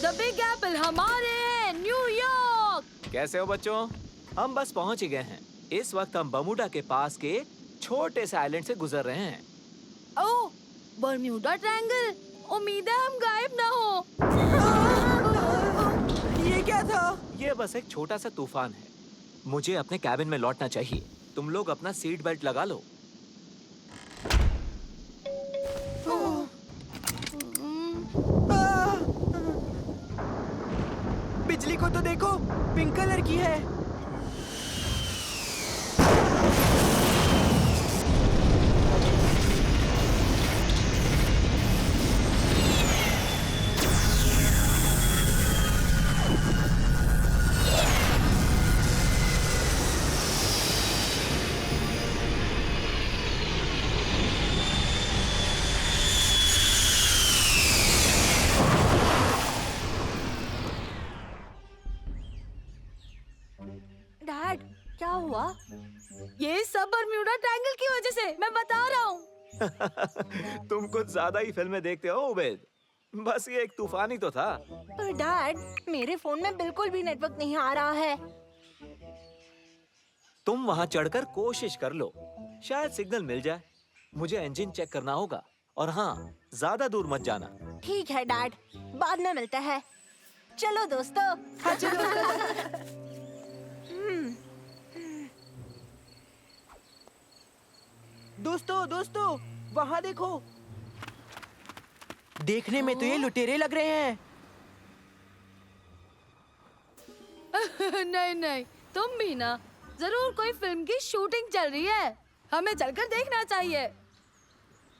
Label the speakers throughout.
Speaker 1: The big Apple हमारे हैं, New York.
Speaker 2: कैसे हो बच्चों? हम बस पहुंच ही गए हैं। इस वक्त हम बर्मुडा के पास के छोटे से आइलैंड से गुजर रहे हैं।
Speaker 1: ओह, बर्म्यूडा ट्रायंगल। उम्मीद है हम गायब ना हो।
Speaker 3: ये क्या था?
Speaker 2: ये बस एक छोटा सा तूफान है। मुझे अपने कैबिन में लौटना चाहिए। तुम लोग अपना सीट बेल्ट लगा लो।
Speaker 3: बिजली को तो देखो, पिंक कलर की है।
Speaker 1: डैड, क्या हुआ? ये सब बर्म्यूडा ट्रायंगल की वजह से, मैं बता रहा हूँ।
Speaker 2: तुम कुछ ज्यादा ही फिल्में देखते हो उबैद। बस ये एक तूफान ही तो था।
Speaker 4: पर डैड, मेरे फोन में बिल्कुल भी नेटवर्क नहीं आ रहा है।
Speaker 2: तुम वहां चढ़कर कोशिश कर लो, शायद सिग्नल मिल जाए। मुझे इंजन चेक करना होगा। और हाँ, ज्यादा दूर मत जाना।
Speaker 4: ठीक है डैड, बाद में मिलते हैं। चलो दोस्तों।
Speaker 3: हाँ चलो। दोस्तों, वहाँ देखो। देखने में तो ये लुटेरे लग रहे हैं।
Speaker 1: नहीं नहीं, तुम भी ना। जरूर कोई फिल्म की शूटिंग चल रही है। हमें चलकर देखना चाहिए।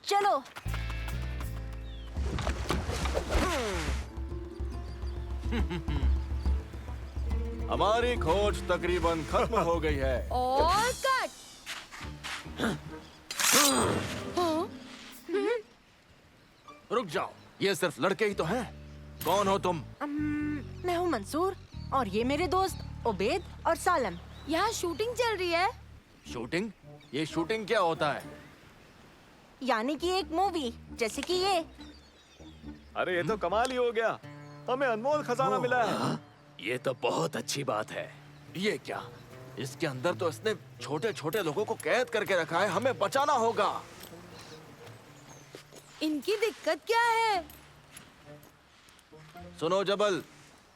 Speaker 4: चलो।
Speaker 5: हमारी खोज तकरीबन खत्म हो गई है।
Speaker 1: और कट।
Speaker 5: रुक जाओ, ये सिर्फ लड़के ही तो हैं। कौन हो तुम?
Speaker 4: मैं हूँ मंसूर और ये मेरे दोस्त उबैद और सालम।
Speaker 1: यहाँ शूटिंग चल रही है।
Speaker 5: शूटिंग? ये शूटिंग क्या होता है?
Speaker 4: यानी कि एक मूवी, जैसे कि ये।
Speaker 2: अरे ये तो कमाल ही हो गया। हमें अनमोल खजाना मिला है।
Speaker 5: ये तो बहुत अच्छी बात है। ये क्या? इसके अंदर तो इसने छोटे छोटे लोगों को कैद करके रखा है। हमें बचाना होगा।
Speaker 1: इनकी दिक्कत क्या है?
Speaker 5: सुनो जबल,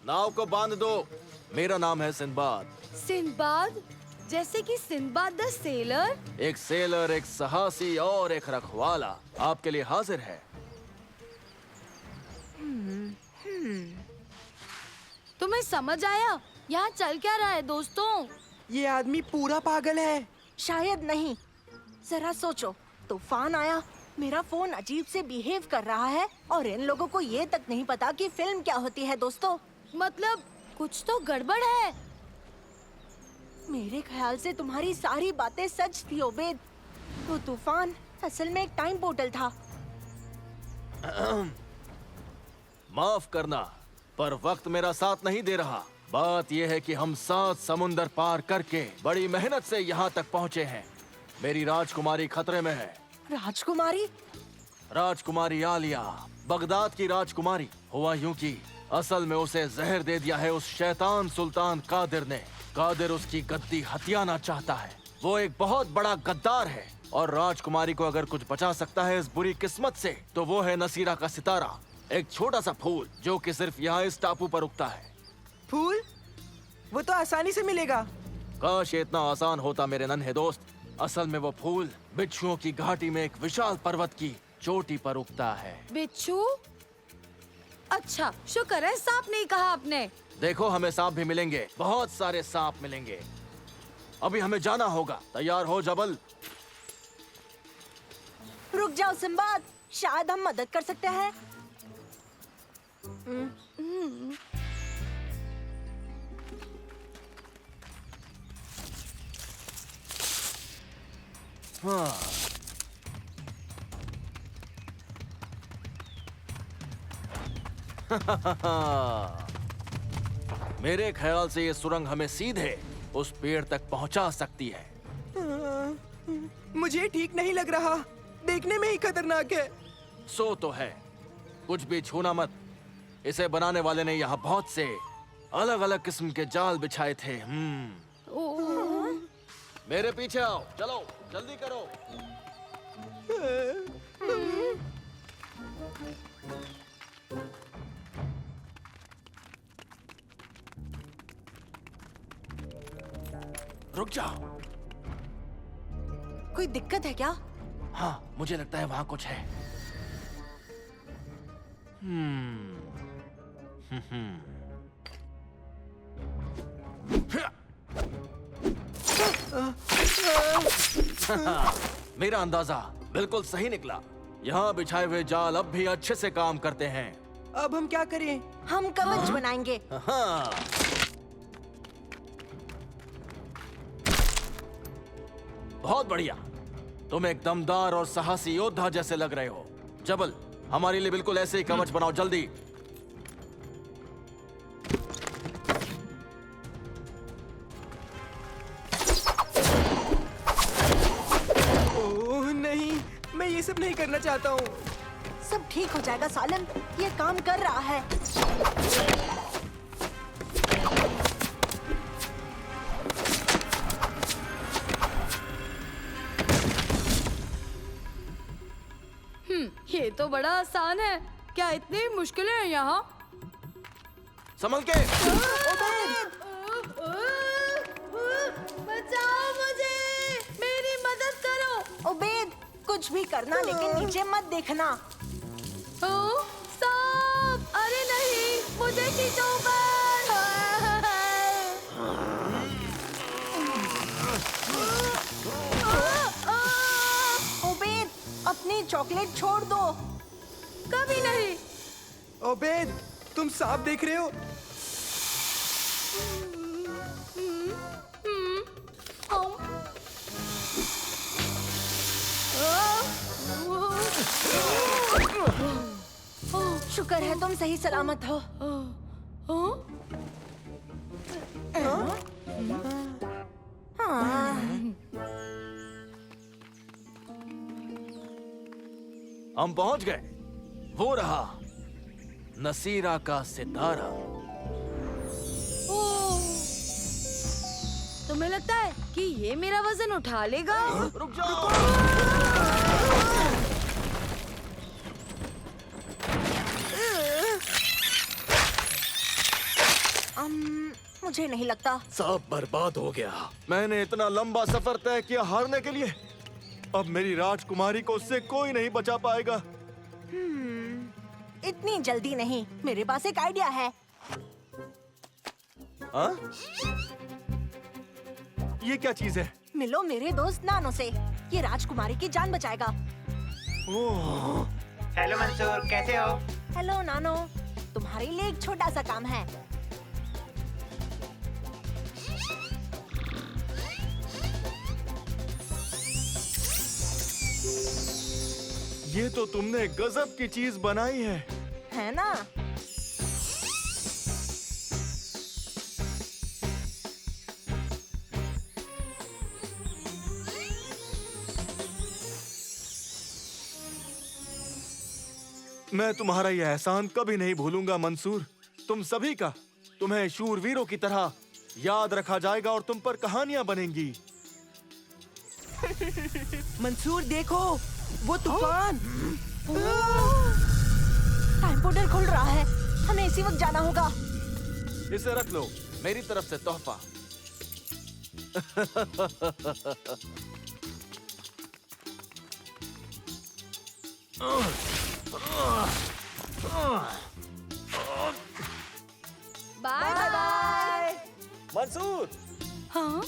Speaker 5: नाव को बांध दो। मेरा नाम है सिंदबाद।
Speaker 1: सिंदबाद? जैसे कि सिंदबाद द सेलर?
Speaker 5: एक सेलर, एक साहसी और एक रखवाला आपके लिए हाजिर है।
Speaker 1: तुम्हें समझ आया यहाँ चल क्या रहा है दोस्तों?
Speaker 3: ये आदमी पूरा पागल है।
Speaker 4: शायद नहीं। जरा सोचो, तूफान आया, मेरा फोन अजीब से बिहेव कर रहा है और इन लोगों को ये तक नहीं पता कि फिल्म क्या होती है दोस्तों।
Speaker 1: मतलब कुछ तो गड़बड़ है।
Speaker 4: मेरे ख्याल से तुम्हारी सारी बातें सच थी उबैद। वो तूफान असल में एक टाइम पोर्टल था।
Speaker 5: माफ करना, पर वक्त मेरा साथ नहीं दे रहा। बात यह है कि हम 7 समुंदर पार करके बड़ी मेहनत से यहाँ तक पहुँचे हैं। मेरी राजकुमारी खतरे में है।
Speaker 4: राजकुमारी?
Speaker 5: राजकुमारी आलिया, बगदाद की राजकुमारी। हुआ यूं कि असल में उसे जहर दे दिया है उस शैतान सुल्तान कादिर ने। कादिर उसकी गद्दी हथियाना चाहता है। वो एक बहुत बड़ा गद्दार है और राजकुमारी को अगर कुछ बचा सकता है इस बुरी किस्मत से तो वो है नसीरा का सितारा, एक छोटा सा फूल जो कि सिर्फ यहाँ इस टापू पर उगता है।
Speaker 3: फूल? वो तो आसानी से मिलेगा।
Speaker 5: काश ये इतना आसान होता मेरे नन्हे दोस्त। असल में वो फूल बिच्छुओं की घाटी में एक विशाल पर्वत की चोटी पर उगता है।
Speaker 1: बिच्छू? अच्छा, शुक्र है सांप नहीं कहा आपने।
Speaker 5: देखो, हमें सांप भी मिलेंगे, बहुत सारे सांप मिलेंगे। अभी हमें जाना होगा। तैयार हो जबल?
Speaker 4: रुक जाओ सिंबाद, शायद हम मदद कर सकते हैं।
Speaker 5: हाँ। मेरे ख्याल से ये सुरंग हमें सीधे उस पेड़ तक पहुंचा सकती है।
Speaker 3: मुझे ठीक नहीं लग रहा। देखने में ही खतरनाक है।
Speaker 5: सो तो है, कुछ भी छूना मत। इसे बनाने वाले ने यहाँ बहुत से अलग अलग किस्म के जाल बिछाए थे। मेरे पीछे आओ, चलो जल्दी करो। रुक जाओ।
Speaker 4: कोई दिक्कत है क्या?
Speaker 5: हाँ, मुझे लगता है वहां कुछ है। मेरा अंदाजा बिल्कुल सही निकला। यहाँ बिछाए हुए जाल अब भी अच्छे से काम करते हैं।
Speaker 3: अब हम क्या करें?
Speaker 4: हम कवच बनाएंगे।
Speaker 5: हाँ। बहुत बढ़िया। तुम एक दमदार और साहसी योद्धा जैसे लग रहे हो। जबल, हमारे लिए बिल्कुल ऐसे ही कवच बनाओ जल्दी।
Speaker 3: ओह नहीं, मैं ये सब नहीं करना चाहता हूँ।
Speaker 4: सब ठीक हो जाएगा सालिम, ये काम कर रहा है।
Speaker 1: ये तो बड़ा आसान है। क्या इतनी मुश्किलें हैं यहाँ?
Speaker 5: संभल के।
Speaker 1: बचाओ मुझे, मेरी मदद करो।
Speaker 4: उबैद, कुछ भी करना लेकिन नीचे मत देखना।
Speaker 1: सांप! अरे नहीं, मुझे खींचो ऊपर।
Speaker 4: उबैद, अपनी चॉकलेट छोड़ दो।
Speaker 1: कभी नहीं।
Speaker 3: ओबेद, तुम सांप देख रहे हो?
Speaker 4: शुक्र है तुम सही सलामत हो।
Speaker 5: हम पहुंच गए। वो रहा नसीरा का सितारा।
Speaker 1: तुम्हें लगता है कि ये मेरा वजन उठा लेगा?
Speaker 5: रुक जाओ।
Speaker 4: मुझे नहीं लगता।
Speaker 5: सब बर्बाद हो गया। मैंने इतना लंबा सफर तय किया हारने के लिए। अब मेरी राजकुमारी को उससे कोई नहीं बचा पाएगा।
Speaker 4: इतनी जल्दी नहीं, मेरे पास एक आइडिया है।
Speaker 5: हाँ? ये क्या चीज है?
Speaker 4: मिलो मेरे दोस्त नानो से, ये राजकुमारी की जान बचाएगा।
Speaker 6: हेलो मंसूर, कैसे हो?
Speaker 4: हेलो नानो, तुम्हारे लिए एक छोटा सा काम है।
Speaker 5: ये तो तुमने गजब की चीज बनाई है
Speaker 4: ना?
Speaker 5: मैं तुम्हारा यह एहसान कभी नहीं भूलूंगा मंसूर। तुम सभी का, तुम्हें शूरवीरों की तरह याद रखा जाएगा और तुम पर कहानियां बनेंगी।
Speaker 3: मंसूर देखो, वो तूफान।
Speaker 4: टाइम पोर्टल खुल रहा है, हमें इसी वक्त जाना होगा।
Speaker 5: इसे रख लो, मेरी तरफ से तोहफा।
Speaker 1: Bye bye.
Speaker 5: मंसूर,
Speaker 1: हाँ?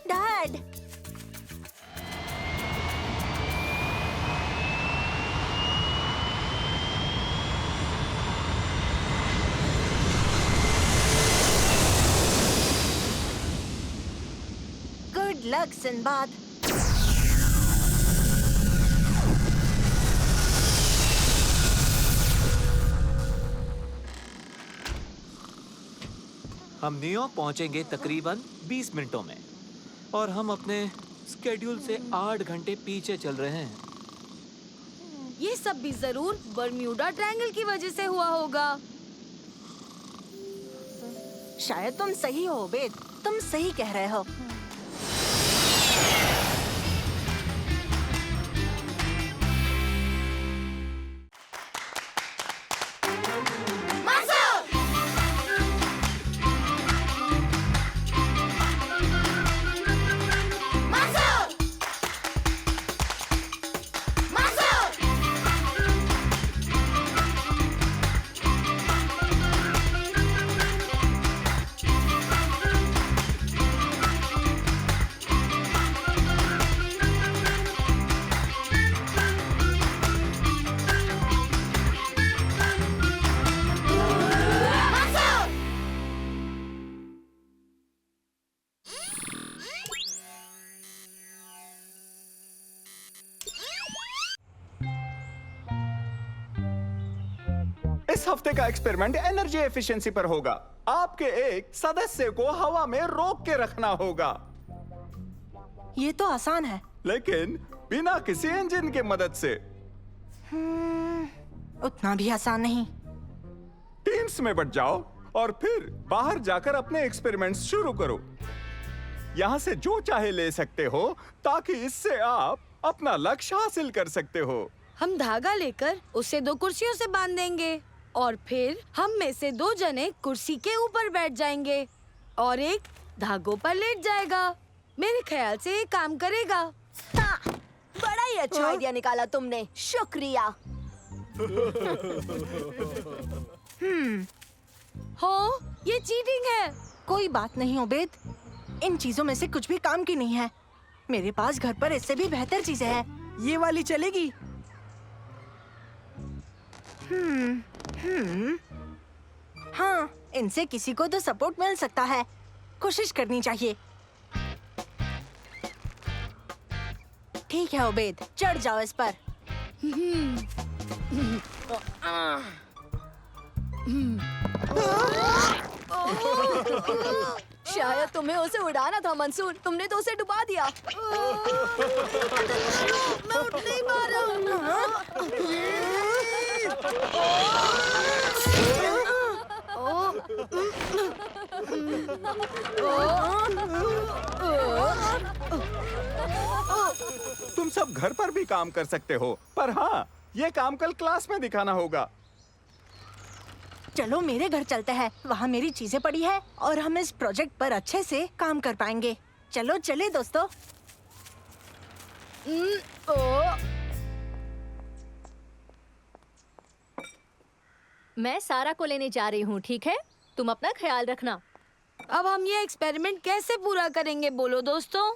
Speaker 4: Dad, good luck Sinbad.
Speaker 2: हम न्यूयॉर्क पहुंचेंगे तकरीबन 20 मिनटों में और हम अपने स्केड्यूल से 8 घंटे पीछे चल रहे हैं।
Speaker 1: ये सब भी जरूर बर्म्यूडा ट्रायंगल की वजह से हुआ होगा।
Speaker 4: शायद तुम सही हो उबैद, तुम सही कह रहे हो।
Speaker 7: इस हफ्ते का एक्सपेरिमेंट एनर्जी एफिशिएंसी पर होगा। आपके एक सदस्य को हवा में रोक के रखना होगा,
Speaker 4: ये तो आसान है।
Speaker 7: लेकिन बिना किसी इंजन के मदद से।
Speaker 4: उतना भी आसान नहीं।
Speaker 7: टीम्स में बट जाओ और फिर बाहर जाकर अपने एक्सपेरिमेंट्स शुरू करो। यहाँ से जो चाहे ले सकते हो ताकि इससे आप अपना लक्ष्य हासिल कर सकते हो।
Speaker 1: हम धागा लेकर उसे 2 कुर्सियों से बांध देंगे और फिर हम में से 2 जने कुर्सी के ऊपर बैठ जाएंगे और एक धागों पर लेट जाएगा। मेरे ख्याल से ये काम करेगा।
Speaker 4: हाँ, बड़ा ही अच्छा आइडिया निकाला तुमने, शुक्रिया।
Speaker 1: हो, ये चीटिंग है।
Speaker 4: कोई बात नहीं उबैद, इन चीजों में से कुछ भी काम की नहीं है। मेरे पास घर पर इससे भी बेहतर चीजें हैं।
Speaker 3: ये वाली चलेगी?
Speaker 4: हाँ, इनसे किसी को तो सपोर्ट मिल सकता है। कोशिश करनी चाहिए। ठीक है उबैद, चढ़ जाओ इस पर।
Speaker 1: शायद तुम्हें उसे उड़ाना था मंसूर, तुमने तो उसे डुबा दिया। मैं उठ नहीं पा रहा
Speaker 7: तुम सब घर पर भी काम कर सकते हो, पर हाँ, ये काम कल क्लास में दिखाना होगा।
Speaker 4: चलो मेरे घर चलते हैं, वहाँ मेरी चीजें पड़ी है और हम इस प्रोजेक्ट पर अच्छे से काम कर पाएंगे। चलो चले दोस्तों।
Speaker 8: मैं सारा को लेने जा रही हूँ, ठीक है? तुम अपना ख्याल रखना।
Speaker 1: अब हम ये एक्सपेरिमेंट कैसे पूरा करेंगे बोलो दोस्तों?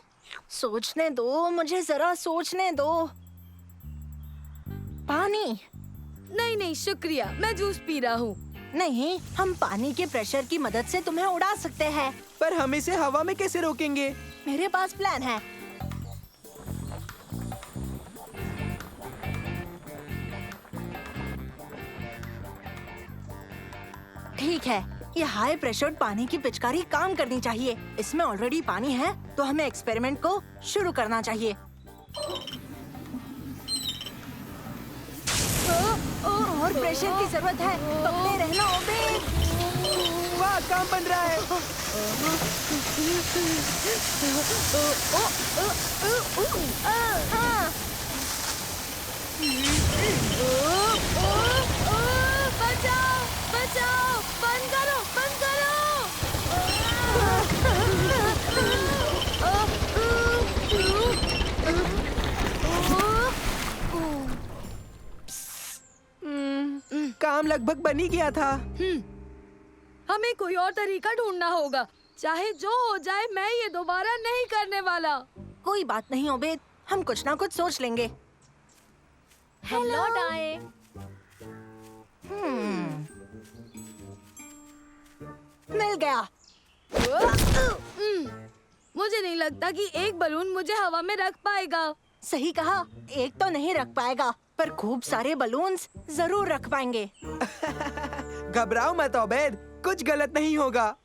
Speaker 4: सोचने दो, मुझे जरा सोचने दो। पानी?
Speaker 1: नहीं नहीं शुक्रिया, मैं जूस पी रहा हूँ।
Speaker 4: नहीं, हम पानी के प्रेशर की मदद से तुम्हें उड़ा सकते हैं।
Speaker 3: पर हम इसे हवा में कैसे रोकेंगे?
Speaker 4: मेरे पास प्लान है। ठीक है, ये हाई प्रेशर पानी की पिचकारी काम करनी चाहिए। इसमें ऑलरेडी पानी है, तो हमें एक्सपेरिमेंट को शुरू करना चाहिए। और प्रेशर की जरूरत है। पकड़े रहना उबैद।
Speaker 3: वाह, काम बन रहा है।
Speaker 4: हाँ।
Speaker 1: बचाओ बचाओ, बंद करो बंद करो।
Speaker 3: काम लगभग बन ही गया था।
Speaker 1: हमें कोई और तरीका ढूंढना होगा। चाहे जो हो जाए, मैं ये दोबारा नहीं करने वाला।
Speaker 4: कोई बात नहीं उबैद, हम कुछ ना कुछ सोच लेंगे।
Speaker 8: हम लौट आए।
Speaker 4: मिल गया।
Speaker 1: मुझे नहीं लगता कि एक बलून मुझे हवा में रख पाएगा।
Speaker 4: सही कहा, एक तो नहीं रख पाएगा, पर खूब सारे बलून्स जरूर रख पाएंगे।
Speaker 3: घबराओ मत उबैद, कुछ गलत नहीं होगा।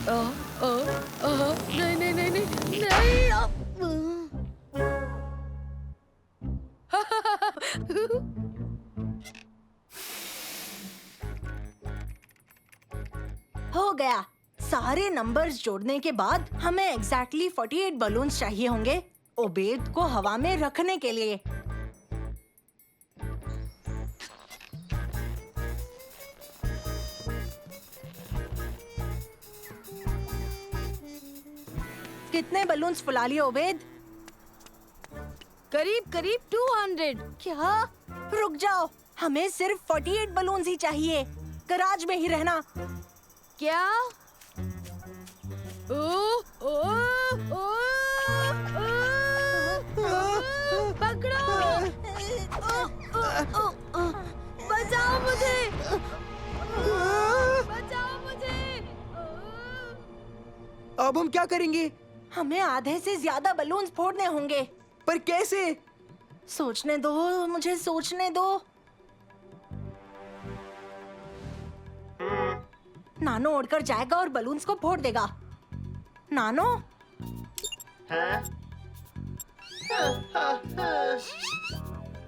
Speaker 1: नहीं नहीं नहीं नहीं नहीं
Speaker 4: हो गया। सारे नंबर्स जोड़ने के बाद हमें एग्जैक्टली 48 बलून्स चाहिए होंगे ओबेद को हवा में रखने के लिए। कितने बलून्स फुला लिए ओबेद?
Speaker 1: करीब करीब 200।
Speaker 4: क्या? रुक जाओ, हमें सिर्फ 48 बलून्स ही चाहिए। गराज में ही रहना।
Speaker 1: क्या? ओ, ओ, ओ, पकड़ो! बचाओ मुझे! बचाओ मुझे!
Speaker 3: अब हम क्या करेंगे?
Speaker 4: हमें आधे से ज्यादा बलून्स फोड़ने होंगे।
Speaker 3: पर कैसे?
Speaker 4: सोचने दो, मुझे सोचने दो। नानो उड़कर जाएगा और बलून्स को फोड़ देगा। नानो?
Speaker 6: हाँ?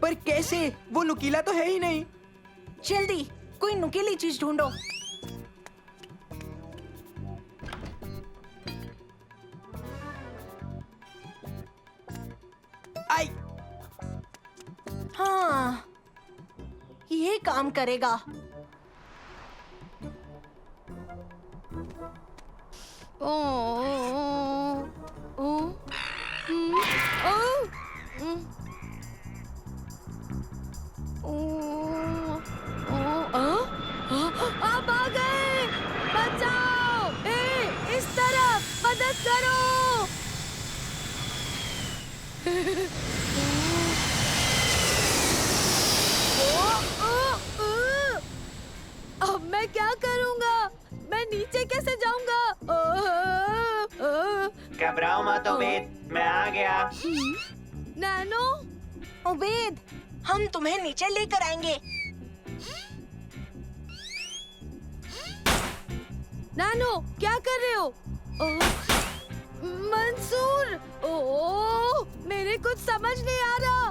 Speaker 3: पर कैसे? वो नुकीला तो है ही नहीं।
Speaker 4: जल्दी कोई नुकीली चीज ढूंढो।
Speaker 3: आई!
Speaker 4: हाँ, ये काम करेगा।
Speaker 1: ओ, ओ, आप आ गए! बचाओ! इस तरफ मदद करो! अब मैं क्या करूंगा? मैं नीचे कैसे जाऊंगा?
Speaker 6: घबराओ मत ओबेद, मैं आ गया।
Speaker 1: नैनो?
Speaker 4: ओबेद, हम तुम्हें नीचे लेकर आएंगे।
Speaker 1: नैनो, क्या कर रहे हो? मंसूर! मेरे कुछ समझ नहीं आ रहा।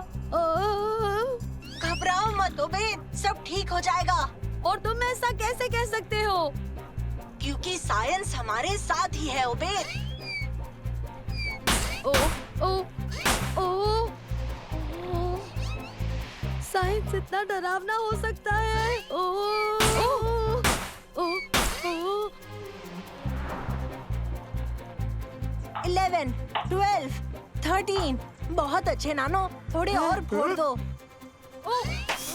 Speaker 4: घबराओ मत ओबेद, सब ठीक हो जाएगा।
Speaker 1: और तुम ऐसा कैसे कह सकते हो?
Speaker 4: क्योंकि साइंस हमारे साथ ही है ओबेद।
Speaker 1: ओ, ओ, ओ, साइंस इतना डरावना हो सकता है? ओ, ओ, ओ, ओ,
Speaker 4: 11, 12, 13। बहुत अच्छे नानो, थोड़े और फोड़ दो।
Speaker 1: ओ,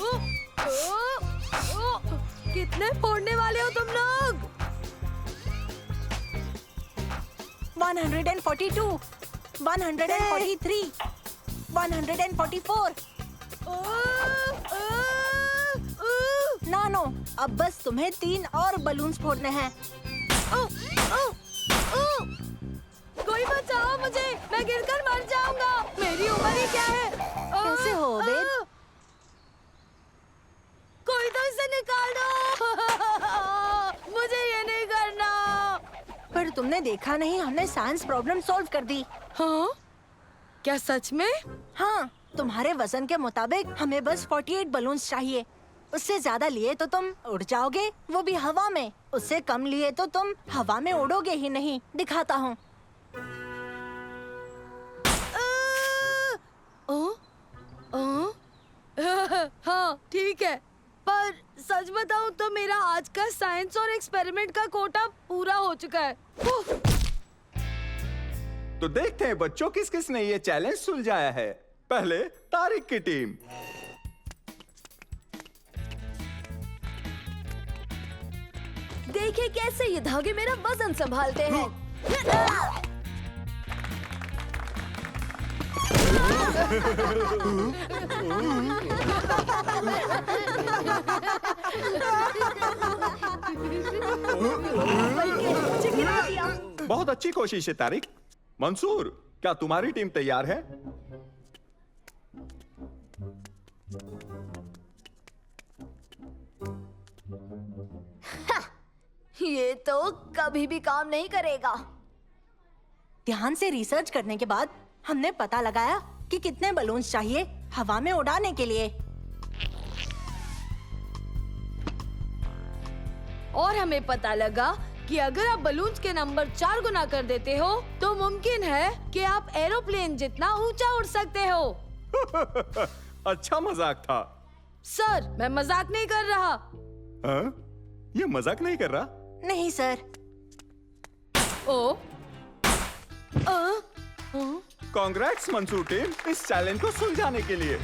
Speaker 1: ओ, ओ, ओ, कितने फोड़ने वाले हो तुम लोग?
Speaker 4: 142, 143, 144। नानो, अब बस तुम्हें 3 और बलून्स फोड़ने हैं।
Speaker 1: कोई बचाओ मुझे! मैं गिरकर मर जाऊंगा। मेरी उम्र ही क्या है?
Speaker 4: कैसे हो ओबेद?
Speaker 1: कोई तो इसे निकाल दो! मुझे ये नहीं करना।
Speaker 4: पर तुमने देखा नहीं, हमने साइंस प्रॉब्लम सॉल्व कर दी।
Speaker 1: हाँ? क्या सच में?
Speaker 4: हाँ, तुम्हारे वजन के मुताबिक हमें बस 48 बलून्स चाहिए। उससे ज्यादा लिए तो तुम उड़ जाओगे, वो भी हवा में। उससे कम लिए तो तुम हवा में उड़ोगे ही नहीं। दिखाता हूँ।
Speaker 1: हाँ, ठीक है। पर सच बताऊं तो मेरा आज का साइंस और एक्सपेरिमेंट का कोटा पूरा हो चुका है।
Speaker 7: तो देखते हैं बच्चों किस किस ने ये चैलेंज सुलझाया है। पहले तारिक की टीम।
Speaker 8: देखिए कैसे ये धागे मेरा वजन संभालते हैं।
Speaker 7: बहुत अच्छी कोशिश है तारिक। मंसूर, क्या तुम्हारी टीम तैयार है?
Speaker 9: ये तो कभी भी काम नहीं करेगा।
Speaker 4: ध्यान से रिसर्च करने के बाद हमने पता लगाया कि कितने बलून्स चाहिए हवा में उड़ाने के लिए।
Speaker 1: और हमें पता लगा कि अगर आप बलून्स के नंबर 4 गुना कर देते हो तो मुमकिन है कि आप एरोप्लेन जितना ऊंचा उड़ सकते हो।
Speaker 7: अच्छा मजाक था।
Speaker 1: सर, मैं मजाक नहीं कर रहा।
Speaker 7: हाँ? ये मजाक नहीं कर रहा?
Speaker 4: नहीं सर।
Speaker 1: ओ
Speaker 7: कांग्रेट्स मंसूर टीम, इस चैलेंज को सुलझाने के लिए।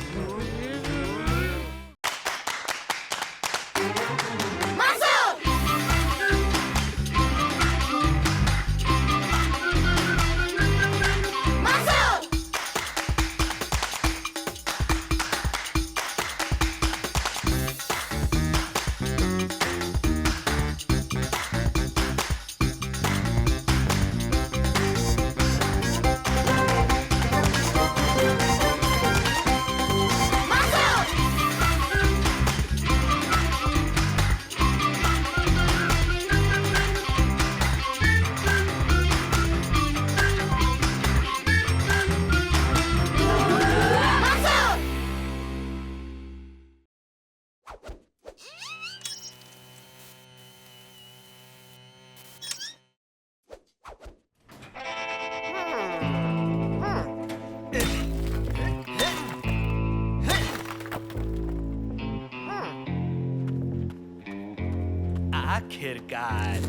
Speaker 10: आखिरकार।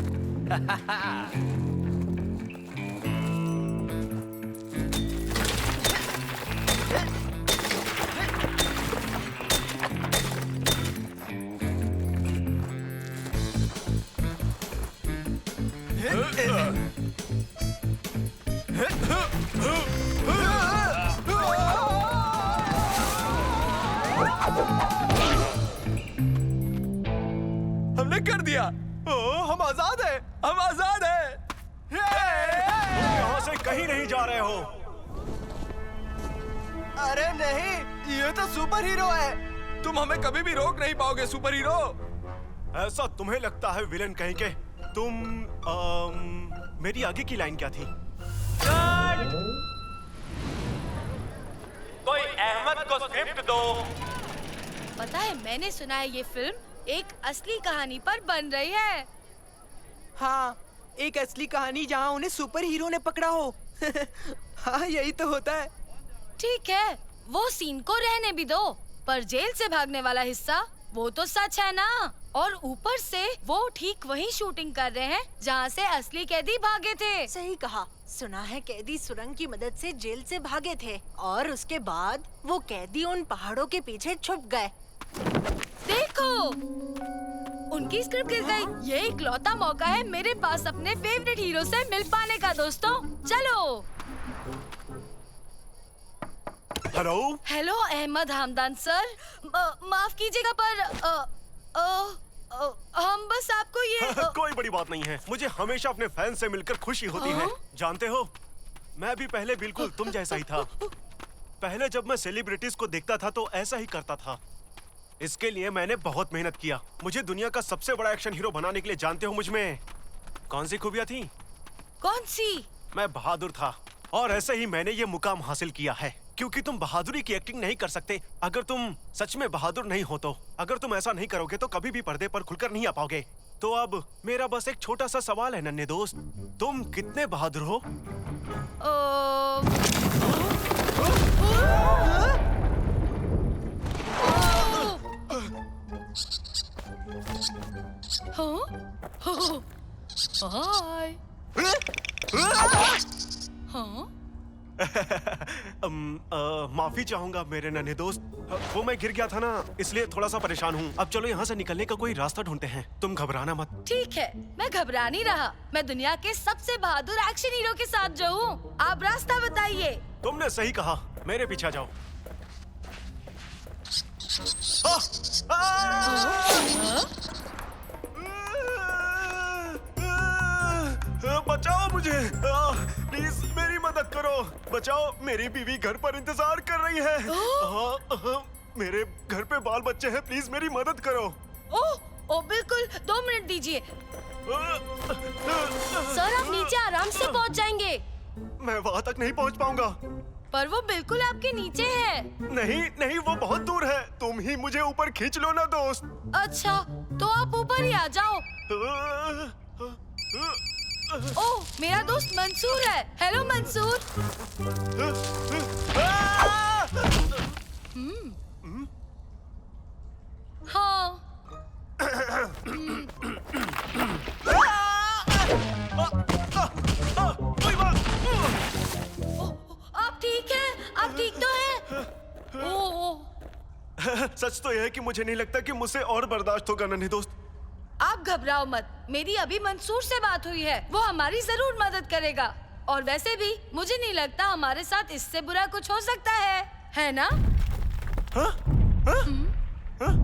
Speaker 3: हमने कर दिया। हम आजाद हैं, हम आजाद हैं।
Speaker 10: यहाँ से कहीं नहीं जा रहे हो।
Speaker 3: अरे नहीं, ये तो सुपर हीरो है। तुम हमें कभी भी रोक नहीं पाओगे सुपर हीरो।
Speaker 10: ऐसा तुम्हें लगता है विलन कहीं के? तुम मेरी आगे की लाइन क्या थी?
Speaker 5: कोई अहमद को स्क्रिप्ट दो।
Speaker 1: पता है, मैंने सुना है ये फिल्म एक असली कहानी पर बन रही है।
Speaker 3: हाँ, एक असली कहानी जहाँ उन्हें सुपर हीरो ने पकड़ा हो। हाँ, यही तो होता है।
Speaker 1: ठीक है, वो सीन को रहने भी दो, पर जेल से भागने वाला हिस्सा वो तो सच है ना। और ऊपर से वो ठीक वही शूटिंग कर रहे हैं जहाँ से असली कैदी भागे थे।
Speaker 4: सही कहा। सुना है कैदी सुरंग की मदद से जेल से भागे थे और उसके बाद वो कैदी उन पहाड़ों के पीछे छुप गए।
Speaker 1: देखो, उनकी स्क्रिप्ट गिर गई। ये इकलौता मौका है मेरे पास अपने फेवरेट हीरो से मिल पाने का। दोस्तों चलो।
Speaker 10: Hello.
Speaker 1: Hello Ahmad Hamdan sir, माफ कीजिएगा पर हम बस आपको ये
Speaker 10: कोई बड़ी बात नहीं है। मुझे हमेशा अपने फैन से मिलकर खुशी होती है। जानते हो, मैं भी पहले बिल्कुल तुम जैसा ही था। पहले जब मैं सेलिब्रिटीज को देखता था तो ऐसा ही करता था। इसके लिए मैंने बहुत मेहनत किया। मुझे दुनिया का सबसे बड़ा एक्शन हीरो बनाने के लिए जानते हो मुझ में कौन सी खूबियां थी?
Speaker 1: कौन सी?
Speaker 10: मैं बहादुर था और ऐसे ही मैंने ये मुकाम हासिल किया है। क्योंकि तुम बहादुरी की एक्टिंग नहीं कर सकते अगर तुम सच में बहादुर नहीं हो तो। अगर तुम ऐसा नहीं करोगे तो कभी भी पर्दे पर खुलकर नहीं आ पाओगे। तो अब मेरा बस एक छोटा सा सवाल है नन्हे दोस्त, तुम कितने बहादुर हो?
Speaker 1: हाय। हाँ?
Speaker 10: माफी चाहूंगा मेरे नन्हे दोस्त, वो मैं गिर गया था ना, इसलिए थोड़ा सा परेशान हूँ। अब चलो यहाँ से निकलने का कोई रास्ता ढूंढते हैं। तुम घबराना मत।
Speaker 1: ठीक है, मैं घबरा नहीं रहा। मैं दुनिया के सबसे बहादुर एक्शन हीरो के साथ जो हूँ। आप रास्ता बताइए।
Speaker 10: तुमने सही कहा, मेरे पीछे जाओ। बचाओ मुझे, प्लीज मेरी मदद करो। बचाओ, मेरी बीवी घर पर इंतजार कर रही है। मेरे घर पे बाल बच्चे हैं, प्लीज मेरी मदद करो।
Speaker 1: ओह बिल्कुल, 2 मिनट दीजिए। सर आप नीचे आराम से पहुंच जाएंगे,
Speaker 10: मैं वहाँ तक नहीं पहुँच पाऊंगा।
Speaker 1: पर वो बिल्कुल आपके नीचे है।
Speaker 10: नहीं नहीं, वो बहुत दूर है। तुम ही मुझे ऊपर खींच लो ना दोस्त।
Speaker 1: अच्छा तो आप ऊपर ही आ जाओ। ओह मेरा दोस्त मंसूर है। हेलो मंसूर। हाँ आप ठीक हैं? आप ठीक तो हैं? ओह
Speaker 10: सच तो यह है कि मुझे नहीं लगता कि मुझसे और बर्दाश्त होगा नन्हे दोस्त।
Speaker 1: आप घबराओ मत, मेरी अभी मंसूर से बात हुई है, वो हमारी जरूर मदद करेगा। और वैसे भी मुझे नहीं लगता हमारे साथ इससे बुरा कुछ हो सकता है ना?
Speaker 10: हाँ? हाँ? हाँ?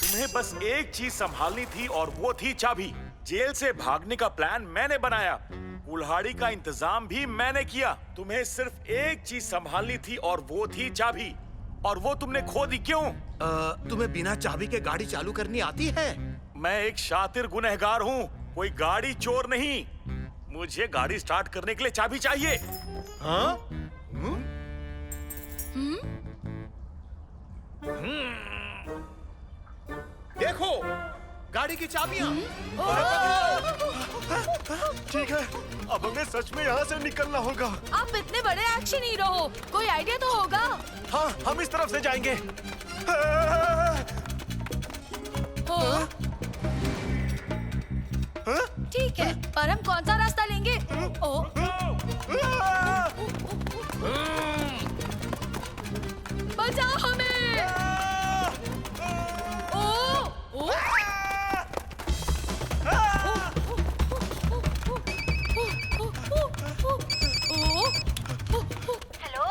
Speaker 11: तुम्हें बस एक चीज संभालनी थी और वो थी चाबी। जेल से भागने का प्लान मैंने बनाया, कुल्हाड़ी का इंतजाम भी मैंने किया। तुम्हें सिर्फ एक चीज संभालनी थी और वो थी चाबी, और वो तुमने खो दी। क्यों?
Speaker 12: तुम्हें बिना चाबी के गाड़ी चालू करनी आती है?
Speaker 11: मैं एक शातिर गुनहगार हूँ, कोई गाड़ी चोर नहीं। मुझे गाड़ी स्टार्ट करने के लिए चाबी चाहिए।
Speaker 12: हाँ? देखो गाड़ी की चाबियां।
Speaker 10: ठीक है, अब हमें सच में यहाँ से निकलना होगा।
Speaker 1: आप इतने बड़े एक्शन हीरो हो, कोई आइडिया तो होगा।
Speaker 10: हाँ, हम इस तरफ से जाएंगे।
Speaker 1: ठीक है, पर हम कौन सा रास्ता लेंगे? बचाओ हमें!
Speaker 4: हेलो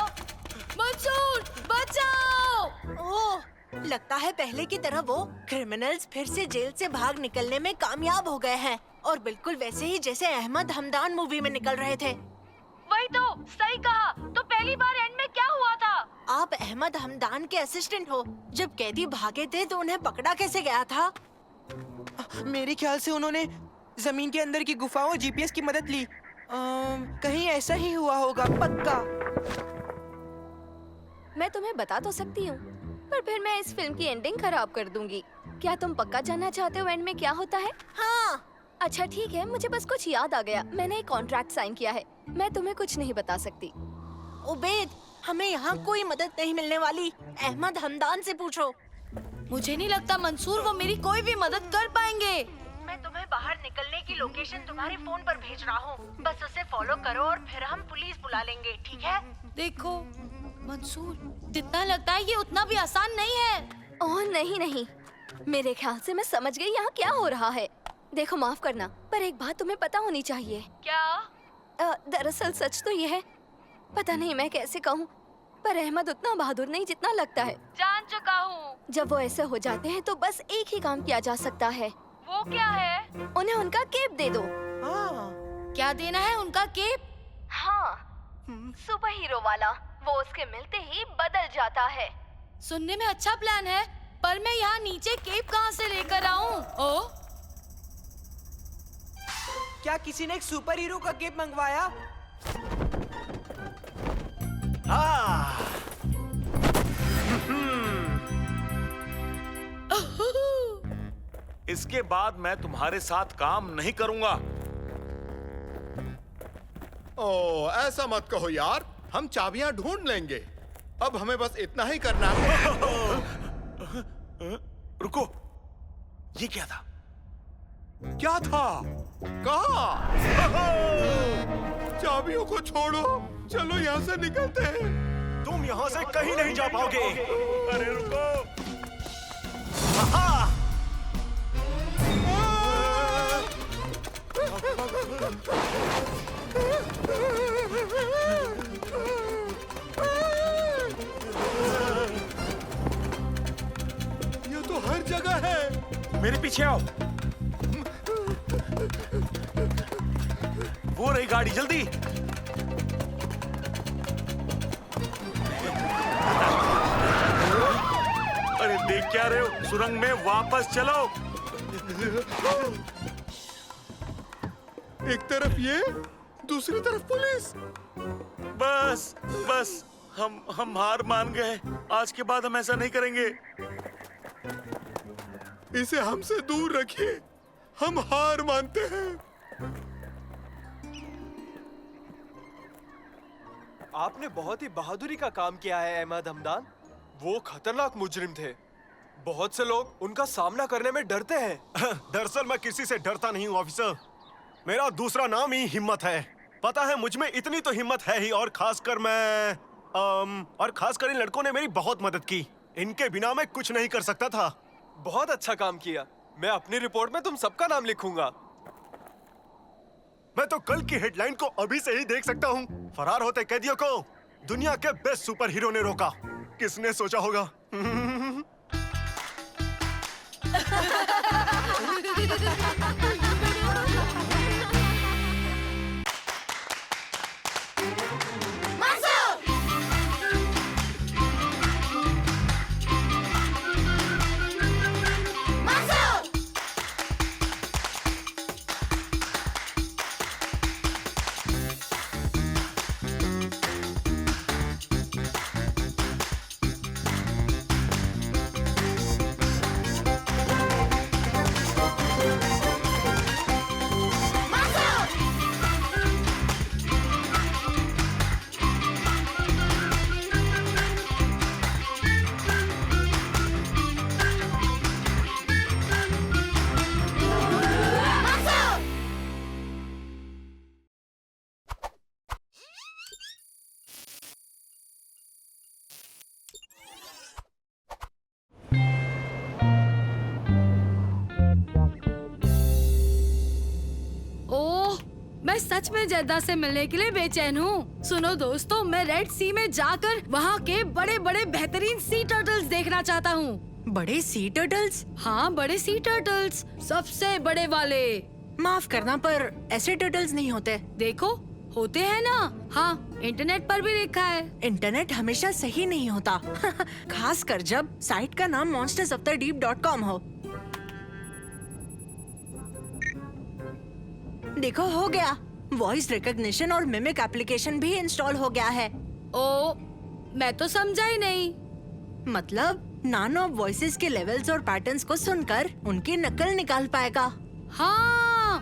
Speaker 1: मंसूर, बचाओ!
Speaker 4: ओह लगता है पहले की तरह वो क्रिमिनल्स फिर से जेल से भाग निकलने में कामयाब हो गए हैं, और बिल्कुल वैसे ही जैसे अहमद हमदान मूवी में निकल रहे थे।
Speaker 1: वही तो, सही कहा। तो पहली बार एंड में क्या हुआ था?
Speaker 4: आप अहमद हमदान के असिस्टेंट हो। जब कैदी भागे थे तो उन्हें पकड़ा कैसे गया था?
Speaker 3: मेरे ख्याल से उन्होंने जमीन के अंदर की गुफाओं और जीपीएस की मदद ली। कहीं ऐसा ही हुआ होगा, पक्का।
Speaker 8: मैं तुम्हें बता तो सकती हूँ, पर फिर मैं इस फिल्म की एंडिंग खराब कर दूंगी। क्या तुम पक्का जानना चाहते हो एंड में क्या होता है?
Speaker 4: हाँ।
Speaker 8: अच्छा ठीक है, मुझे बस कुछ याद आ गया। मैंने एक कॉन्ट्रैक्ट साइन किया है, मैं तुम्हें कुछ नहीं बता सकती।
Speaker 4: उबैद, हमें यहाँ कोई मदद नहीं मिलने वाली। अहमद हमदान से पूछो।
Speaker 1: मुझे नहीं लगता मंसूर वो मेरी कोई भी मदद कर पाएंगे।
Speaker 4: मैं तुम्हें बाहर निकलने की लोकेशन तुम्हारे फोन पर भेज रहा हूँ, बस उसे फॉलो करो और फिर हम पुलिस बुला लेंगे, ठीक है?
Speaker 1: देखो मंसूर, जितना लगता है ये उतना भी आसान नहीं है।
Speaker 8: ओह नहीं नहीं, मेरे ख्याल से मैं समझ गई यहाँ क्या हो रहा है। देखो माफ करना, पर एक बात तुम्हें पता होनी चाहिए।
Speaker 1: क्या?
Speaker 8: दरअसल सच तो ये है, पता नहीं मैं कैसे कहूँ, पर अहमद उतना बहादुर नहीं जितना लगता है।
Speaker 1: जान चुका हूँ।
Speaker 8: जब वो ऐसे हो जाते हैं तो बस एक ही काम किया जा सकता है।
Speaker 1: वो क्या है?
Speaker 8: उन्हें उनका केप दे दो।
Speaker 1: क्या देना है? उनका केप?
Speaker 8: हाँ, सुपर हीरो वाला। वो उसके मिलते ही बदल जाता है।
Speaker 1: सुनने में अच्छा प्लान है, पर मैं यहाँ नीचे केप कहाँ से लेकर आऊँ? ओ?
Speaker 3: क्या किसी ने एक सुपर हीरो का केप मंगवाया?
Speaker 11: इसके बाद मैं तुम्हारे साथ काम नहीं करूंगा।
Speaker 12: ओ ऐसा मत कहो यार, हम चाबियां ढूंढ लेंगे। अब हमें बस इतना ही करना है।
Speaker 11: रुको, ये क्या था?
Speaker 12: क्या था? कहाँ? चाबियों को छोड़ो, चलो यहाँ से निकलते हैं।
Speaker 10: तुम यहाँ से कहीं नहीं जा पाओगे।
Speaker 11: अरे रुको।
Speaker 12: ये तो हर जगह है।
Speaker 11: मेरे पीछे आओ। वो रही गाड़ी, जल्दी। अरे देख क्या रहे हो? सुरंग में वापस चलो।
Speaker 12: एक तरफ ये, दूसरी तरफ पुलिस।
Speaker 11: बस बस हम हार मान गए। आज के बाद हम ऐसा नहीं करेंगे।
Speaker 12: इसे हमसे दूर रखिए, हम हार मानते हैं।
Speaker 3: आपने बहुत ही बहादुरी का काम किया है अहमद हमदान। वो खतरनाक मुजरिम थे। बहुत से लोग उनका सामना करने में डरते हैं।
Speaker 10: दरअसल मैं किसी से डरता नहीं हूँ ऑफिसर। मेरा दूसरा नाम ही हिम्मत है। पता है मुझ में इतनी तो हिम्मत है ही, और खासकर इन लड़कों ने मेरी बहुत मदद की। इनके बिना मैं कुछ नहीं कर सकता था।
Speaker 3: बहुत अच्छा काम किया। मैं अपनी रिपोर्ट में तुम सबका नाम लिखूंगा।
Speaker 10: मैं तो कल की हेडलाइन को अभी से ही देख सकता हूँ। फरार होते कैदियों को दुनिया के बेस्ट सुपर हीरो ने रोका। किसने सोचा होगा?
Speaker 1: मैं सच में जद्दा से मिलने के लिए बेचैन हूँ। सुनो दोस्तों, मैं रेड सी में जाकर वहाँ के बड़े बड़े बेहतरीन सी टर्टल्स देखना चाहता हूँ।
Speaker 4: बड़े सी टर्टल्स?
Speaker 1: हाँ, बड़े सी टर्टल्स, सबसे बड़े वाले।
Speaker 4: माफ करना पर ऐसे टर्टल्स नहीं होते।
Speaker 1: देखो, होते हैं ना। हाँ, इंटरनेट पर भी लिखा है।
Speaker 4: इंटरनेट हमेशा सही नहीं होता। खासकर जब साइट का नाम monstersofthedeep.com हो। देखो, हो गया। वॉइस रिकॉग्निशन और मिमिक एप्लीकेशन भी इंस्टॉल हो गया है।
Speaker 1: ओ, मैं तो समझा ही नहीं।
Speaker 4: मतलब नानो अब वॉइसेस के लेवल्स और पैटर्न्स को सुनकर उनकी नकल निकाल पाएगा।
Speaker 1: हाँ,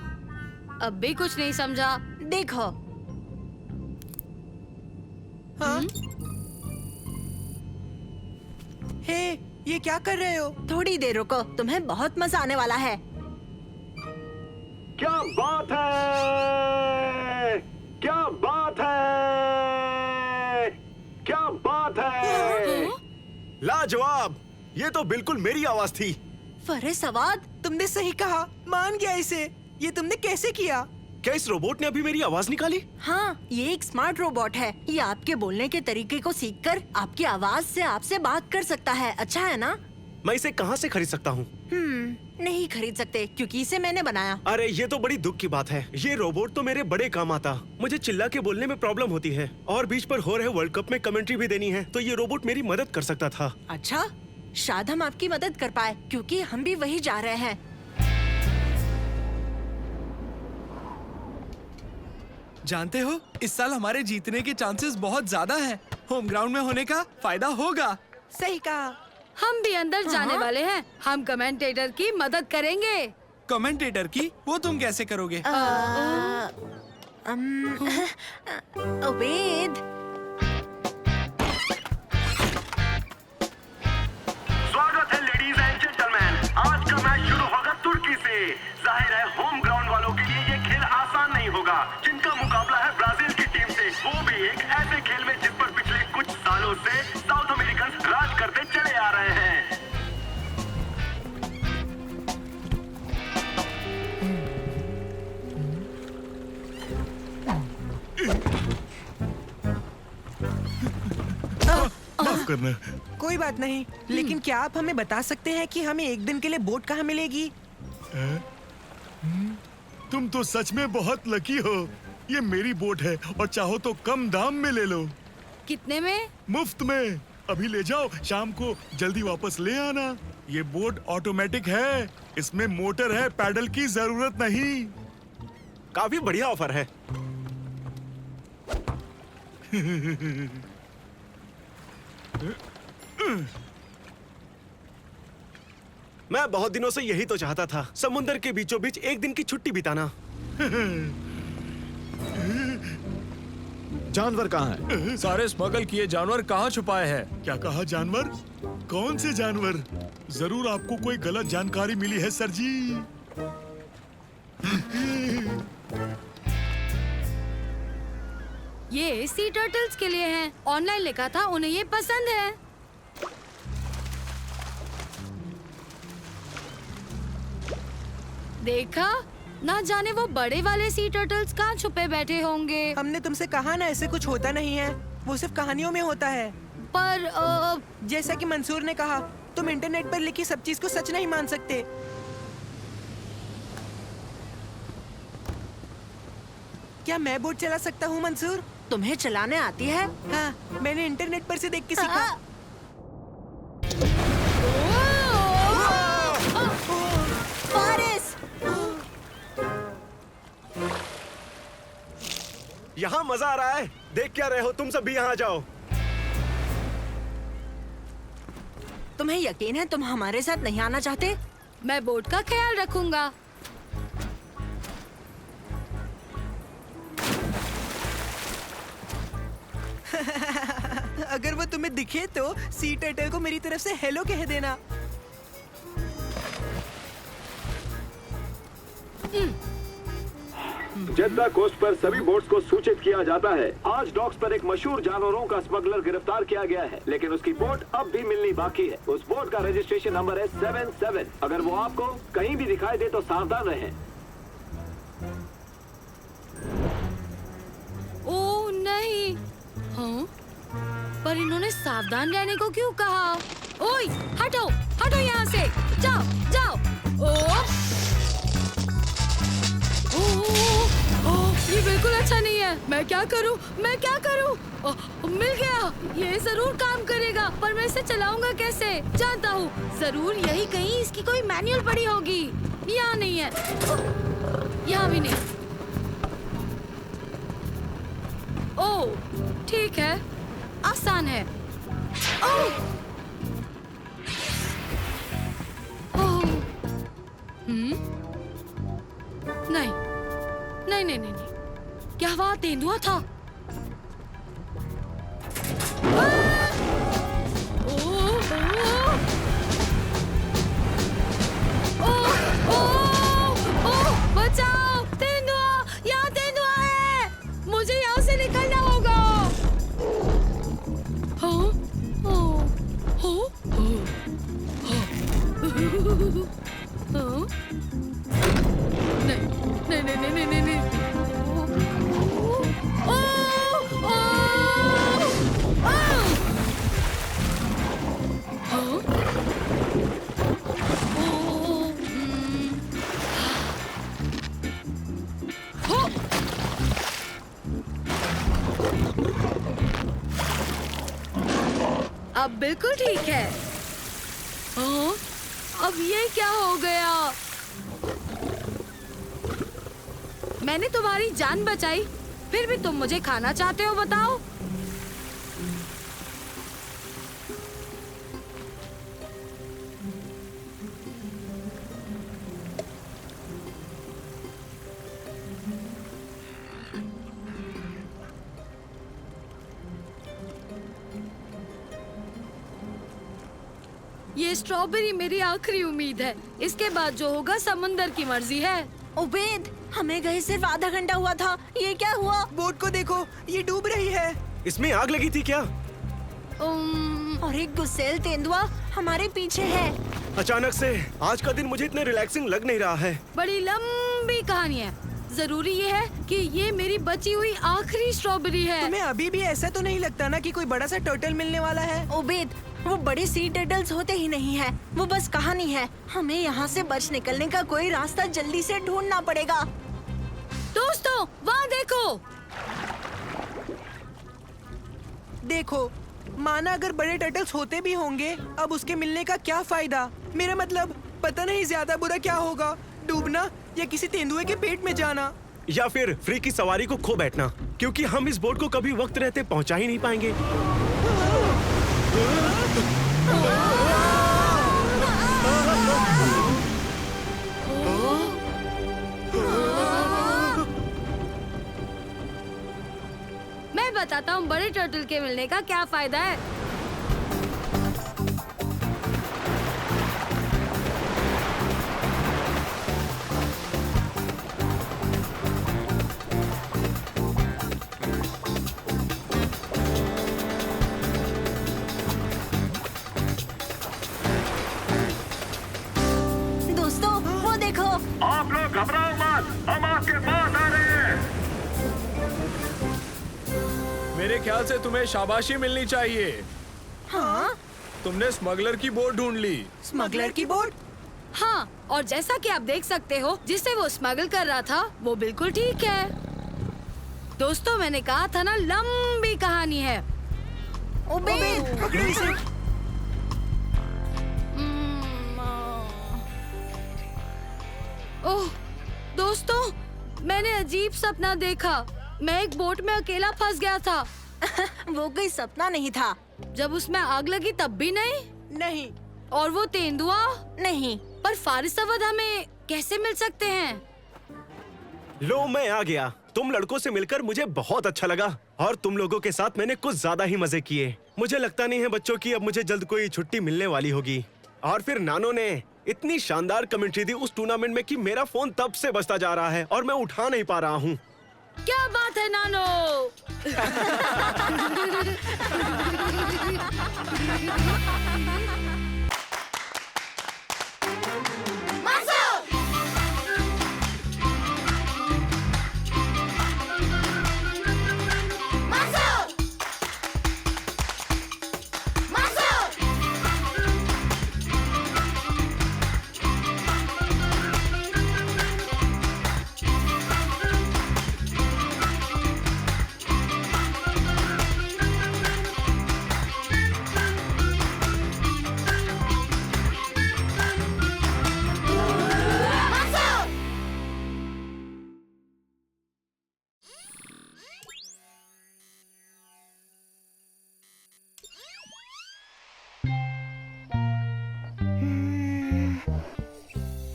Speaker 1: अब भी कुछ नहीं समझा।
Speaker 4: देखो।
Speaker 3: हाँ? हे, ये क्या कर रहे हो?
Speaker 4: थोड़ी देर रुको, तुम्हें बहुत मजा आने वाला है।
Speaker 10: क्या बात है, क्या बात है, क्या बात है। लाजवाब, ये तो बिल्कुल मेरी आवाज थी।
Speaker 3: फरे सवाद, तुमने सही कहा। मान गया इसे। ये तुमने कैसे किया?
Speaker 10: क्या इस रोबोट ने अभी मेरी आवाज निकाली?
Speaker 4: हाँ, ये एक स्मार्ट रोबोट है। ये आपके बोलने के तरीके को सीखकर आपकी आवाज से आपसे बात कर सकता है। अच्छा है ना?
Speaker 10: मैं इसे कहाँ से खरीद सकता हूँ?
Speaker 4: नहीं खरीद सकते क्योंकि इसे मैंने बनाया।
Speaker 10: अरे ये तो बड़ी दुख की बात है। ये रोबोट तो मेरे बड़े काम आता। मुझे चिल्ला के बोलने में प्रॉब्लम होती है और बीच पर हो रहे वर्ल्ड कप में कमेंट्री भी देनी है, तो ये रोबोट मेरी मदद कर सकता था।
Speaker 4: अच्छा, शायद हम आपकी मदद कर पाए क्योंकि हम भी वही जा रहे हैं।
Speaker 13: जानते हो, इस साल हमारे जीतने के चांसेस बहुत ज्यादा हैं। होम ग्राउंड में होने का फायदा होगा।
Speaker 3: सही कहा।
Speaker 1: हम भी अंदर जाने वाले हैं। हम कमेंटेटर की मदद करेंगे।
Speaker 13: कमेंटेटर की? वो तुम कैसे करोगे?
Speaker 4: अवैध।
Speaker 14: स्वागत है लेडीज एंड जेंटलमैन। आज का मैच शुरू होगा तुर्की से। जाहिर है होम ग्राउंड वालों के लिए ये खेल आसान नहीं होगा। जिनका मुकाबला है ब्राजील की टीम से, वो भी एक ऐसे खेल में जिस पर पिछले कुछ सालों से साउथ अमेरिकन राज करते चले आ रहे हैं।
Speaker 10: माफ करना।
Speaker 3: कोई बात नहीं, लेकिन क्या आप हमें बता सकते हैं कि हमें एक दिन के लिए बोट कहाँ मिलेगी?
Speaker 11: तुम तो सच में बहुत लकी हो। ये मेरी बोट है और चाहो तो कम दाम में ले लो।
Speaker 1: कितने में?
Speaker 11: मुफ्त में। अभी ले जाओ, शाम को जल्दी वापस ले आना। ये बोट ऑटोमेटिक है, इसमें मोटर है, पैडल की जरूरत नहीं।
Speaker 10: काफी बढ़िया ऑफर है। मैं बहुत दिनों से यही तो चाहता था, समुंदर के बीचों बीच एक दिन की छुट्टी बिताना।
Speaker 5: जानवर कहाँ है?
Speaker 15: सारे स्मगल किए जानवर कहाँ छुपाए हैं?
Speaker 11: क्या कहा जानवर? कौन से जानवर? जरूर आपको कोई गलत जानकारी मिली है सर जी।
Speaker 1: ये सी टर्टल्स के लिए हैं। ऑनलाइन लिखा था, उन्हें ये पसंद है। देखा? ना जाने वो बड़े वाले सी टर्टल्स कहाँ छुपे बैठे होंगे।
Speaker 16: हमने तुमसे कहा ना, ऐसे कुछ होता नहीं है। वो सिर्फ कहानियों में होता है।
Speaker 1: पर
Speaker 16: जैसा कि मंसूर ने कहा, तुम इंटरनेट पर लिखी सब चीज को सच नहीं मान सकते। क्या मैं बोट चला सकता हूँ मंसूर?
Speaker 4: तुम्हें चलाने आती है?
Speaker 16: हाँ, मैंने इंटरनेट पर से देख के सीखा।
Speaker 4: फारिस!
Speaker 10: यहाँ मजा आ रहा है। देख क्या रहे हो? तुम सब भी यहाँ जाओ।
Speaker 4: तुम्हें यकीन है तुम हमारे साथ नहीं आना चाहते?
Speaker 1: मैं बोट का ख्याल रखूंगा।
Speaker 16: अगर वो तुम्हें दिखे तो सी टर्टल को मेरी तरफ से हेलो कह देना।
Speaker 14: जेद्दा कोस्ट पर सभी बोट्स को सूचित किया जाता है। आज डॉक्स पर एक मशहूर जानवरों का स्मगलर गिरफ्तार किया गया है, लेकिन उसकी बोट अब भी मिलनी बाकी है। उस बोट का रजिस्ट्रेशन नंबर है 77। अगर वो आपको कहीं भी दिखाई दे तो सावधान रहें।
Speaker 1: ओह नहीं। हाँ? पर इन्होंने सावधान रहने को क्यों कहा? ओए, हटो, हटो यहाँ से। जाओ, जाओ। ये बिल्कुल अच्छा नहीं है। मैं क्या करूं? मैं क्या करूं? मिल गया। ये जरूर काम करेगा, पर मैं इसे चलाऊंगा कैसे? जानता हूँ, जरूर यही कहीं इसकी कोई मैनुअल पड़ी होगी। यहाँ नहीं है, यहाँ भी नहीं। ओह, ठीक है, आसान है। ओह, नहीं, नहीं, नहीं, नहीं, क्या वहाँ तेंदुआ था? बचाओ, तेंदुआ! यहाँ तेंदुआ है! मुझे यहाँ से निकलना होगा। नहीं, नहीं, नहीं, नहीं, नहीं। अब बिल्कुल ठीक है। हाँ? अब ये क्या हो गया? मैंने तुम्हारी जान बचाई, फिर भी तुम मुझे खाना चाहते हो? बताओ। ये स्ट्रॉबेरी मेरी आखिरी उम्मीद है। इसके बाद जो होगा समुंदर की मर्जी है।
Speaker 4: उबैद, हमें गए सिर्फ आधा घंटा हुआ था। ये क्या हुआ?
Speaker 16: बोट को देखो, ये डूब रही है।
Speaker 10: इसमें आग लगी थी क्या?
Speaker 4: और एक गुस्सेल तेंदुआ हमारे पीछे है।
Speaker 10: अचानक से आज का दिन मुझे इतने रिलैक्सिंग लग नहीं रहा है।
Speaker 1: बड़ी लंबी कहानी है। जरूरी ये है कि ये मेरी बची हुई आखिरी स्ट्रॉबेरी है।
Speaker 16: तुम्हें अभी भी ऐसा तो नहीं लगता ना कि कोई बड़ा सा टर्टल मिलने वाला है?
Speaker 4: उबैद, वो बड़े सी टर्टल्स होते ही नहीं है, वो बस कहानी है। हमें यहाँ से बच निकलने का कोई रास्ता जल्दी से ढूंढना पड़ेगा।
Speaker 1: दोस्तों, वहाँ देखो।
Speaker 16: देखो, माना अगर बड़े टर्टल्स होते भी होंगे, अब उसके मिलने का क्या फायदा? मेरा मतलब पता नहीं ज्यादा बुरा क्या होगा, डूबना या किसी तेंदुए के पेट में जाना।
Speaker 10: या फिर फ्री की सवारी को खो बैठना, क्योंकि हम इस बोट को कभी वक्त रहते पहुंचा ही नहीं पाएंगे।
Speaker 1: मैं बताता हूँ बड़े टर्टल के मिलने का क्या फायदा है।
Speaker 4: दोस्तों वो देखो।
Speaker 14: आप लोग घबराओ मत, हम आपके पास आ रहे हैं।
Speaker 15: मेरे ख्याल से तुम्हें शाबाशी मिलनी चाहिए।
Speaker 4: हाँ?
Speaker 15: तुमने स्मगलर की बोट ढूंढ ली।
Speaker 16: स्मगलर की बोट?
Speaker 1: हाँ, और जैसा कि आप देख सकते हो, जिसे वो स्मगल कर रहा था वो बिल्कुल ठीक है। दोस्तों, मैंने कहा था ना, लंबी कहानी है।
Speaker 4: उबेद,
Speaker 16: पकड़ो इसे।
Speaker 1: ओह दोस्तों, मैंने अजीब सपना देखा। मैं एक बोट में अकेला फंस गया था।
Speaker 4: वो कोई सपना नहीं था।
Speaker 1: जब उसमें आग लगी तब भी नहीं?
Speaker 16: नहीं।
Speaker 1: और वो तेंदुआ?
Speaker 4: नहीं।
Speaker 1: पर फारिस अवध हमें कैसे मिल सकते हैं?
Speaker 10: लो, मैं आ गया। तुम लड़कों से मिलकर मुझे बहुत अच्छा लगा और तुम लोगों के साथ मैंने कुछ ज्यादा ही मजे किए। मुझे लगता नहीं है बच्चों की अब मुझे जल्द कोई छुट्टी मिलने वाली होगी। और फिर नानो ने इतनी शानदार कमेंट्री दी उस टूर्नामेंट में कि मेरा फोन तब से बजता जा रहा है और मैं उठा नहीं पा रहा हूँ।
Speaker 1: क्या बात है नानो?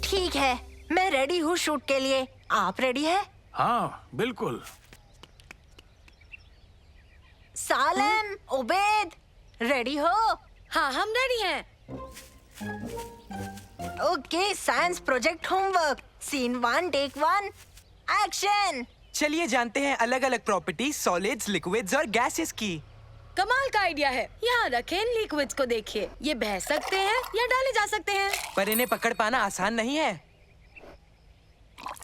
Speaker 4: ठीक है, मैं रेडी हूँ शूट के लिए। आप रेडी है?
Speaker 15: हाँ बिल्कुल।
Speaker 4: सालेम, उबेद, रेडी हो?
Speaker 1: हाँ, हम रेडी हैं।
Speaker 4: Okay, science project homework, scene 1 take 1, action.
Speaker 16: चलिए जानते हैं अलग अलग प्रॉपर्टीज सॉलिड्स, लिक्विड्स और गैसेस की।
Speaker 1: कमाल का आइडिया है। यहाँ रखें इन लिक्विड्स को, देखिए ये बह सकते हैं या डाले जा सकते हैं।
Speaker 16: पर इन्हें पकड़ पाना आसान नहीं है।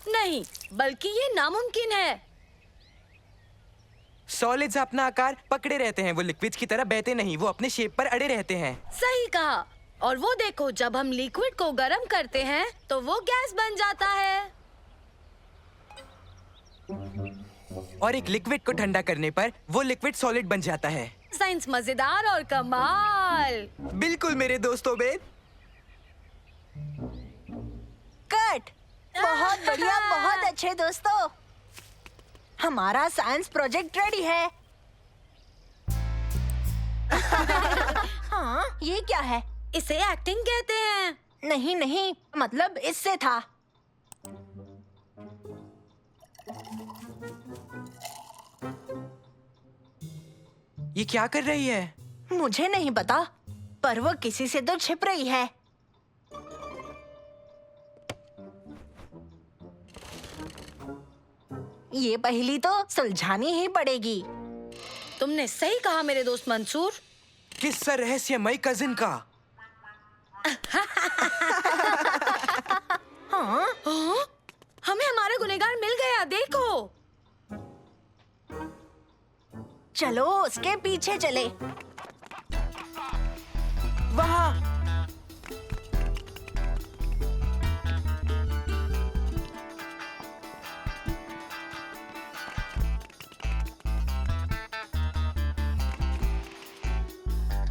Speaker 1: नहीं, बल्कि ये नामुमकिन है।
Speaker 16: सॉलिड्स अपना आकार पकड़े रहते हैं, वो लिक्विड्स की तरह बहते नहीं, वो अपने शेप पर अड़े रहते हैं।
Speaker 1: सही कहा। और वो देखो, जब हम लिक्विड को गर्म करते हैं तो वो गैस बन जाता है।
Speaker 16: और एक लिक्विड को ठंडा करने पर वो लिक्विड सॉलिड बन जाता है।
Speaker 1: साइंस मजेदार और कमाल।
Speaker 16: बिल्कुल मेरे दोस्तों बेद।
Speaker 4: कट। बहुत बढ़िया, बहुत अच्छे दोस्तों। हमारा साइंस प्रोजेक्ट रेडी है। हाँ, ये क्या है?
Speaker 1: इसे एक्टिंग कहते हैं।
Speaker 4: नहीं नहीं, मतलब इससे था।
Speaker 16: ये क्या कर रही है?
Speaker 4: मुझे नहीं पता, पर वो किसी से तो छिप रही है। ये पहेली तो सुलझानी ही पड़ेगी।
Speaker 1: तुमने सही कहा मेरे दोस्त मंसूर।
Speaker 16: किस्सा रहस्यमय कजिन का।
Speaker 4: हाँ?
Speaker 1: हमें हमारा गुनहगार मिल गया, देखो।
Speaker 4: चलो उसके पीछे चले।
Speaker 16: वहाँ।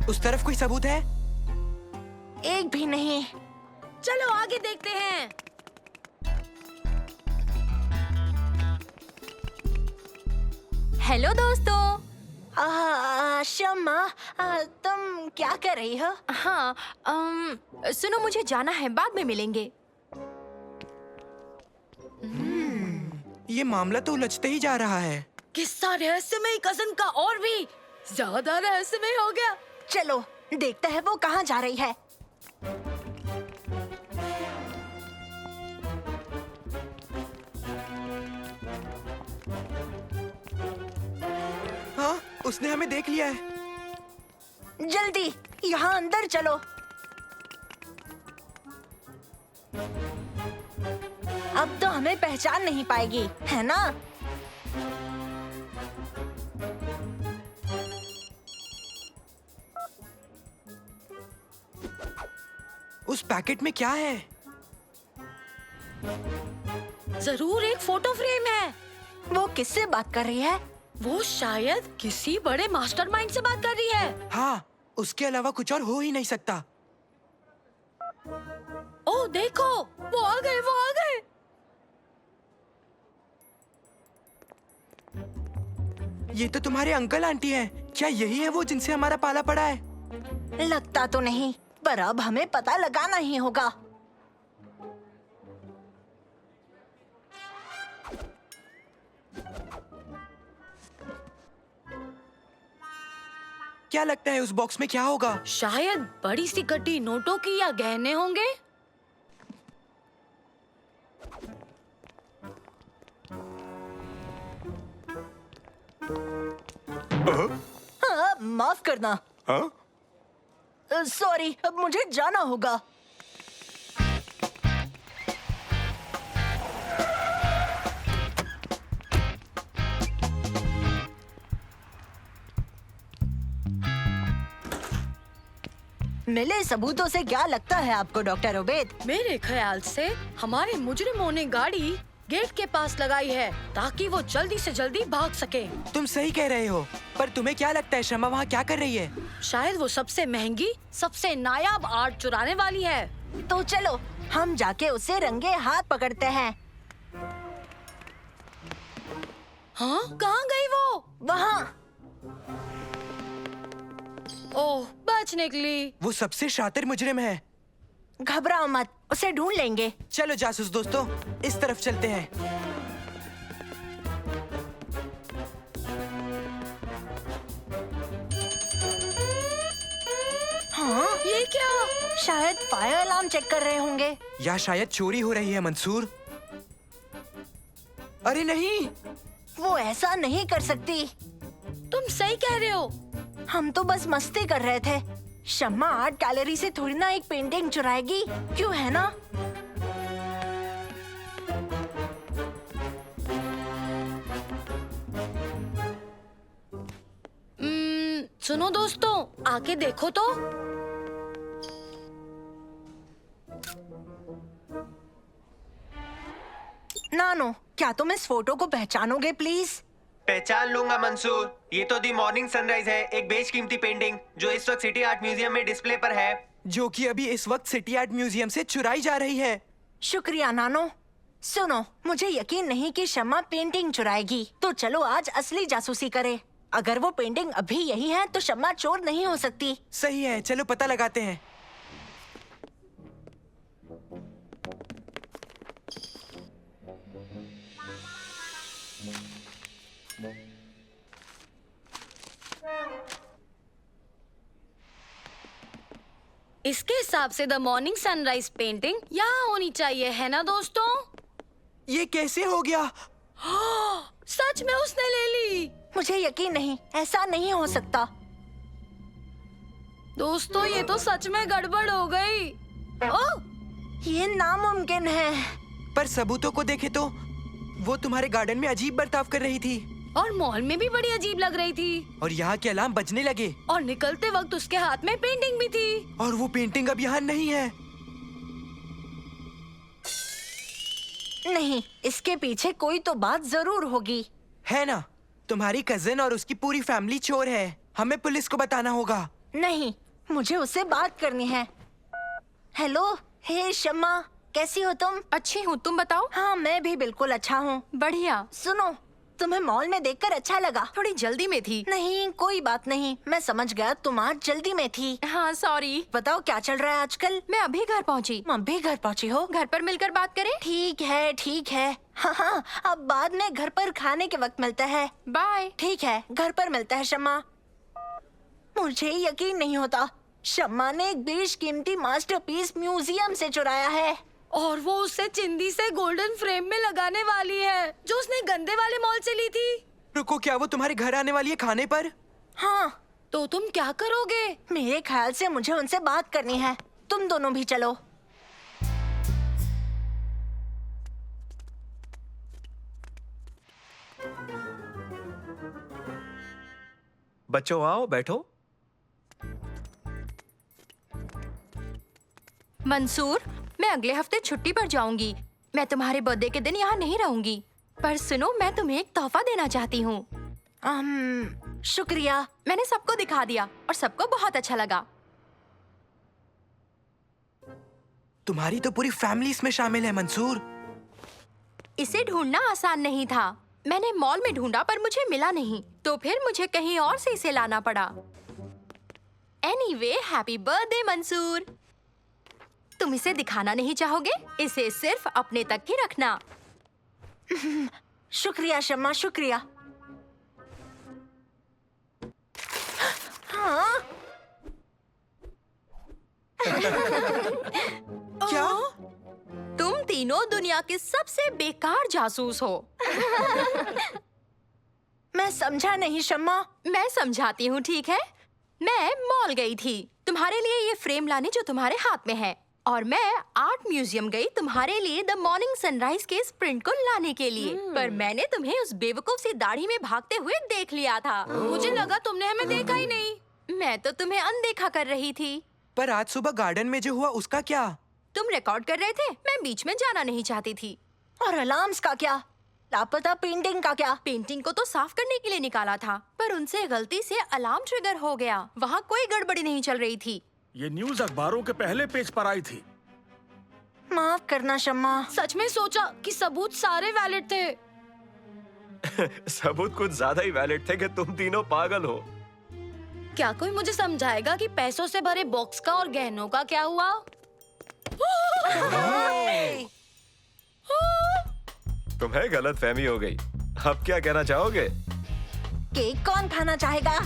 Speaker 16: उस तरफ कोई सबूत है?
Speaker 4: एक भी नहीं।
Speaker 1: चलो आगे देखते हैं।
Speaker 8: हेलो दोस्तों।
Speaker 4: शम्मा, तुम क्या कर रही हो?
Speaker 8: हाँ, सुनो मुझे जाना है, बाद में मिलेंगे।
Speaker 16: ये मामला तो उलझते ही जा रहा है।
Speaker 1: किस्सा रहस्यमय कजन का और भी ज्यादा रहस्यमय हो गया।
Speaker 4: चलो देखते हैं वो कहाँ जा रही है।
Speaker 16: हाँ, उसने हमें देख लिया है।
Speaker 4: जल्दी यहाँ अंदर चलो। अब तो हमें पहचान नहीं पाएगी, है ना?
Speaker 16: उस पैकेट में क्या है?
Speaker 1: जरूर एक फोटो फ्रेम है।
Speaker 4: वो किससे बात कर रही है?
Speaker 1: वो शायद किसी बड़े मास्टरमाइंड से बात कर रही है।
Speaker 16: हाँ, उसके अलावा कुछ और हो ही नहीं सकता।
Speaker 1: ओह देखो, वो आ गए, वो आ गए।
Speaker 16: ये तो तुम्हारे अंकल आंटी हैं। क्या यही है वो जिनसे हमारा पाला पड़ा है?
Speaker 4: लगता तो नहीं, पर अब हमें पता लगाना ही होगा।
Speaker 16: क्या लगता है उस बॉक्स में क्या होगा?
Speaker 1: शायद बड़ी सी कटी नोटों की या गहने होंगे।
Speaker 4: हाँ, माफ करना। सॉरी, अब मुझे जाना होगा। मिले सबूतों से क्या लगता है आपको डॉक्टर उबैद?
Speaker 1: मेरे ख्याल से हमारे मुजरिमों ने गाड़ी गेट के पास लगाई है ताकि वो जल्दी से जल्दी भाग सके।
Speaker 16: तुम सही कह रहे हो, पर तुम्हें क्या लगता है शम्मा वहाँ क्या कर रही है?
Speaker 1: शायद वो सबसे महंगी, सबसे नायाब आर्ट चुराने वाली है।
Speaker 4: तो चलो हम जाके उसे रंगे हाथ पकड़ते हैं।
Speaker 1: हाँ, कहाँ गई वो?
Speaker 4: वहाँ।
Speaker 1: ओह, बच निकली।
Speaker 16: वो सबसे शातिर मुजरिम है।
Speaker 4: घबराओ मत, उसे ढूंढ लेंगे।
Speaker 16: चलो जासूस दोस्तों, इस तरफ चलते हैं।
Speaker 4: हाँ,
Speaker 1: ये क्या?
Speaker 4: शायद फायर अलार्म चेक कर रहे होंगे।
Speaker 16: या शायद चोरी हो रही है मंसूर। अरे नहीं,
Speaker 4: वो ऐसा नहीं कर सकती।
Speaker 1: तुम सही कह रहे हो।
Speaker 4: हम तो बस मस्ती कर रहे थे। शम्मा आर्ट गैलरी से थोड़ी ना एक पेंटिंग चुराएगी, क्यों है ना?
Speaker 1: सुनो दोस्तों, आके देखो तो।
Speaker 4: नानो, क्या तुम इस फोटो को पहचानोगे प्लीज?
Speaker 6: पहचान लूंगा मंसूर। ये तो दी मॉर्निंग सनराइज है, एक बेशकीमती पेंटिंग जो इस वक्त सिटी आर्ट म्यूजियम में डिस्प्ले पर है।
Speaker 16: जो कि अभी इस वक्त सिटी आर्ट म्यूजियम से चुराई जा रही है।
Speaker 4: शुक्रिया नानो। सुनो, मुझे यकीन नहीं कि शम्मा पेंटिंग चुराएगी, तो चलो आज असली जासूसी करें। अगर वो पेंटिंग अभी यही है तो शम्मा चोर नहीं हो सकती।
Speaker 16: सही है, चलो पता लगाते हैं।
Speaker 1: इसके हिसाब से द मॉर्निंग सनराइज पेंटिंग यहाँ होनी चाहिए, है ना दोस्तों?
Speaker 16: ये कैसे हो गया?
Speaker 1: सच में उसने ले ली।
Speaker 4: मुझे यकीन नहीं, ऐसा नहीं हो सकता।
Speaker 1: दोस्तों, ये तो सच में गड़बड़ हो गई। ओह,
Speaker 4: ये नामुमकिन है।
Speaker 16: पर सबूतों को देखे तो वो तुम्हारे गार्डन में अजीब बर्ताव कर रही थी।
Speaker 1: और मॉल में भी बड़ी अजीब लग रही थी।
Speaker 16: और यहाँ के अलार्म बजने लगे।
Speaker 1: और निकलते वक्त उसके हाथ में पेंटिंग भी थी।
Speaker 16: और वो पेंटिंग अब यहाँ नहीं है।
Speaker 4: नहीं, इसके पीछे कोई तो बात जरूर होगी।
Speaker 16: है ना? तुम्हारी कजिन और उसकी पूरी फैमिली चोर है। हमें पुलिस को बताना होगा।
Speaker 4: नहीं, मुझे उससे बात करनी है। हेलो, हे शम्मा, कैसी हो तुम?
Speaker 8: अच्छी हूँ, तुम बताओ।
Speaker 4: हाँ, मैं भी बिल्कुल अच्छा हूँ।
Speaker 8: बढ़िया।
Speaker 4: सुनो, तुम्हें मॉल में देखकर अच्छा लगा।
Speaker 8: थोड़ी जल्दी में थी।
Speaker 4: नहीं, कोई बात नहीं, मैं समझ गया तुम आज जल्दी में थी।
Speaker 8: हाँ, सॉरी।
Speaker 4: बताओ क्या चल रहा है आजकल?
Speaker 8: मैं अभी घर पहुँची।
Speaker 4: अभी घर पहुँची हो?
Speaker 8: घर पर मिलकर बात करें?
Speaker 4: ठीक है, ठीक है। हाँ, अब बाद में घर पर खाने के वक्त मिलता है।
Speaker 8: बाय।
Speaker 4: ठीक है, घर पर मिलता है शम्मा। मुझे यकीन नहीं होता, शम्मा ने एक बेशकीमती मास्टरपीस म्यूजियम से चुराया है।
Speaker 1: और वो उसे चिंदी से गोल्डन फ्रेम में लगाने वाली है, जो उसने गंदे वाले मॉल से ली थी।
Speaker 16: रुको, क्या वो तुम्हारे घर आने वाली है खाने पर?
Speaker 4: हाँ।
Speaker 1: तो तुम क्या करोगे?
Speaker 4: मेरे ख्याल से मुझे उनसे बात करनी है। तुम दोनों भी चलो।
Speaker 2: बच्चों आओ, बैठो।
Speaker 8: मंसूर, मैं अगले हफ्ते छुट्टी पर जाऊंगी। मैं तुम्हारे बर्थडे के दिन यहाँ नहीं रहूंगी। पर सुनो, मैं तुम्हें एक तोहफा देना चाहती हूँ।
Speaker 4: शुक्रिया।
Speaker 8: मैंने सबको दिखा दिया और सबको बहुत अच्छा लगा।
Speaker 16: तुम्हारी तो पूरी फैमिली इसमें शामिल है मंसूर।
Speaker 8: इसे ढूंढना आसान नहीं था। मैंने मॉल में ढूंढा पर मुझे मिला नहीं, तो फिर मुझे कहीं और से इसे लाना पड़ा। Anyway, happy birthday Mansoor. तुम इसे दिखाना नहीं चाहोगे? इसे सिर्फ अपने तक ही रखना।
Speaker 4: शुक्रिया शम्मा, शुक्रिया। हाँ?
Speaker 8: क्या? तुम तीनों दुनिया के सबसे बेकार जासूस हो।
Speaker 4: मैं समझा नहीं शम्मा।
Speaker 8: मैं समझाती हूँ, ठीक है? मैं मॉल गई थी तुम्हारे लिए ये फ्रेम लाने जो तुम्हारे हाथ में है, और मैं आर्ट म्यूजियम गई तुम्हारे लिए द मॉर्निंग सनराइज के इस प्रिंट को लाने के लिए। पर मैंने तुम्हें उस बेवकूफ सी दाढ़ी में भागते हुए देख लिया था।
Speaker 1: मुझे लगा तुमने हमें देखा ही नहीं।
Speaker 8: मैं तो तुम्हें अनदेखा कर रही थी।
Speaker 16: पर आज सुबह गार्डन में जो हुआ उसका क्या?
Speaker 8: तुम रिकॉर्ड कर रहे थे, मैं बीच में जाना नहीं चाहती थी।
Speaker 4: और अलार्म्स का क्या? लापता पेंटिंग का क्या?
Speaker 8: पेंटिंग को तो साफ करने के लिए निकाला था, पर उनसे गलती से अलार्म ट्रिगर हो गया। वहाँ कोई गड़बड़ी नहीं चल रही थी।
Speaker 11: ये न्यूज़ अखबारों के पहले पेज पर आई थी।
Speaker 4: माफ करना शम्मा।
Speaker 1: सच में सोचा कि सबूत सारे वैलिड थे।
Speaker 2: सबूत कुछ ज्यादा ही वैलिड थे कि तुम तीनों पागल हो।
Speaker 1: क्या कोई मुझे समझाएगा कि पैसों से भरे बॉक्स का और गहनों का क्या हुआ?
Speaker 2: तुम्हें गलतफहमी हो गई। अब क्या कहना चाहोगे?
Speaker 4: केक कौन खाना चाहेगा?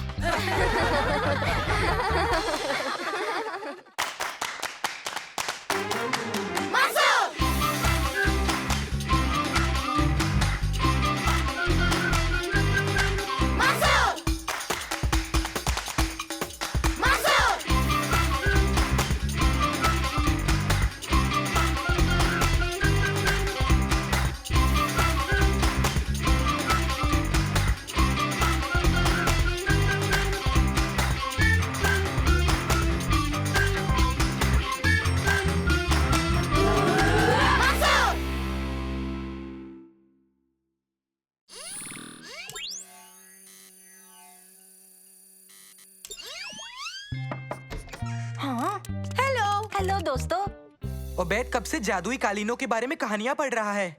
Speaker 4: हेलो दोस्तों।
Speaker 16: ओबेद कब से जादुई कालीनों के बारे में कहानियाँ पढ़ रहा है।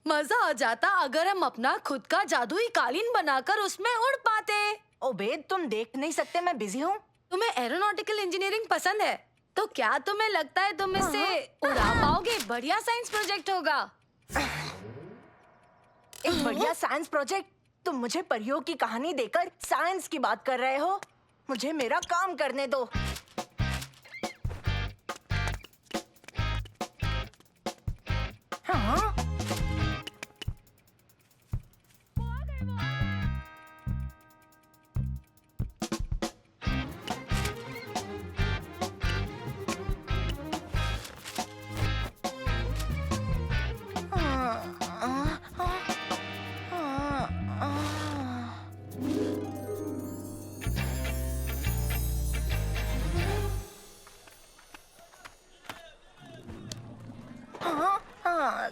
Speaker 1: मजा आ जाता अगर हम अपना खुद का जादुई कालीन बनाकर उसमें उड़ पाते।
Speaker 4: ओबेद, तुम देख नहीं सकते मैं बिजी हूँ।
Speaker 1: तुम्हें एरोनॉटिकल इंजीनियरिंग पसंद है, तो क्या तुम्हें लगता है तुम इसे उड़ा पाओगे? बढ़िया साइंस प्रोजेक्ट होगा।
Speaker 4: एक बढ़िया साइंस प्रोजेक्ट? तुम मुझे परियों की कहानी देकर साइंस की बात कर रहे हो? मुझे मेरा काम करने दो। हाँ?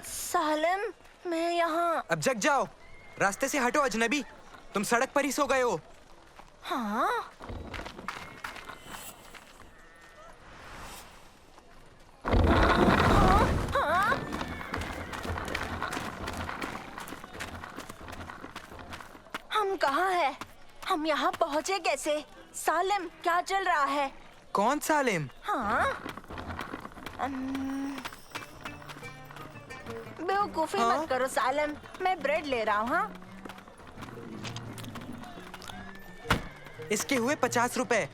Speaker 4: सालिम, मैं यहाँ।
Speaker 16: अब जग जाओ, रास्ते से हटो अजनबी। तुम सड़क पर ही सो गए हो।
Speaker 4: हाँ? हम यहाँ पहुँचे कैसे? सालिम, क्या चल रहा है?
Speaker 16: कौन सालिम?
Speaker 4: हाँ? बेवकूफी मत करो सालिम, मैं ब्रेड ले रहा हूँ। हाँ?
Speaker 16: इसके हुए 50 रुपए।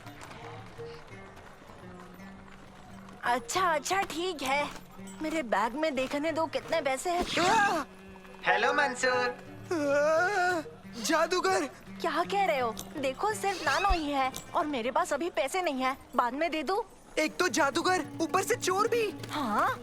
Speaker 4: अच्छा ठीक है, मेरे बैग में देखने दो कितने पैसे हैं।
Speaker 6: हेलो मंसूर।
Speaker 16: जादूगर।
Speaker 4: क्या कह रहे हो? देखो सिर्फ नानो ही है और मेरे पास अभी पैसे नहीं है, बाद में दे दूं।
Speaker 16: एक तो जादूगर, ऊपर से चोर भी।
Speaker 4: हाँ?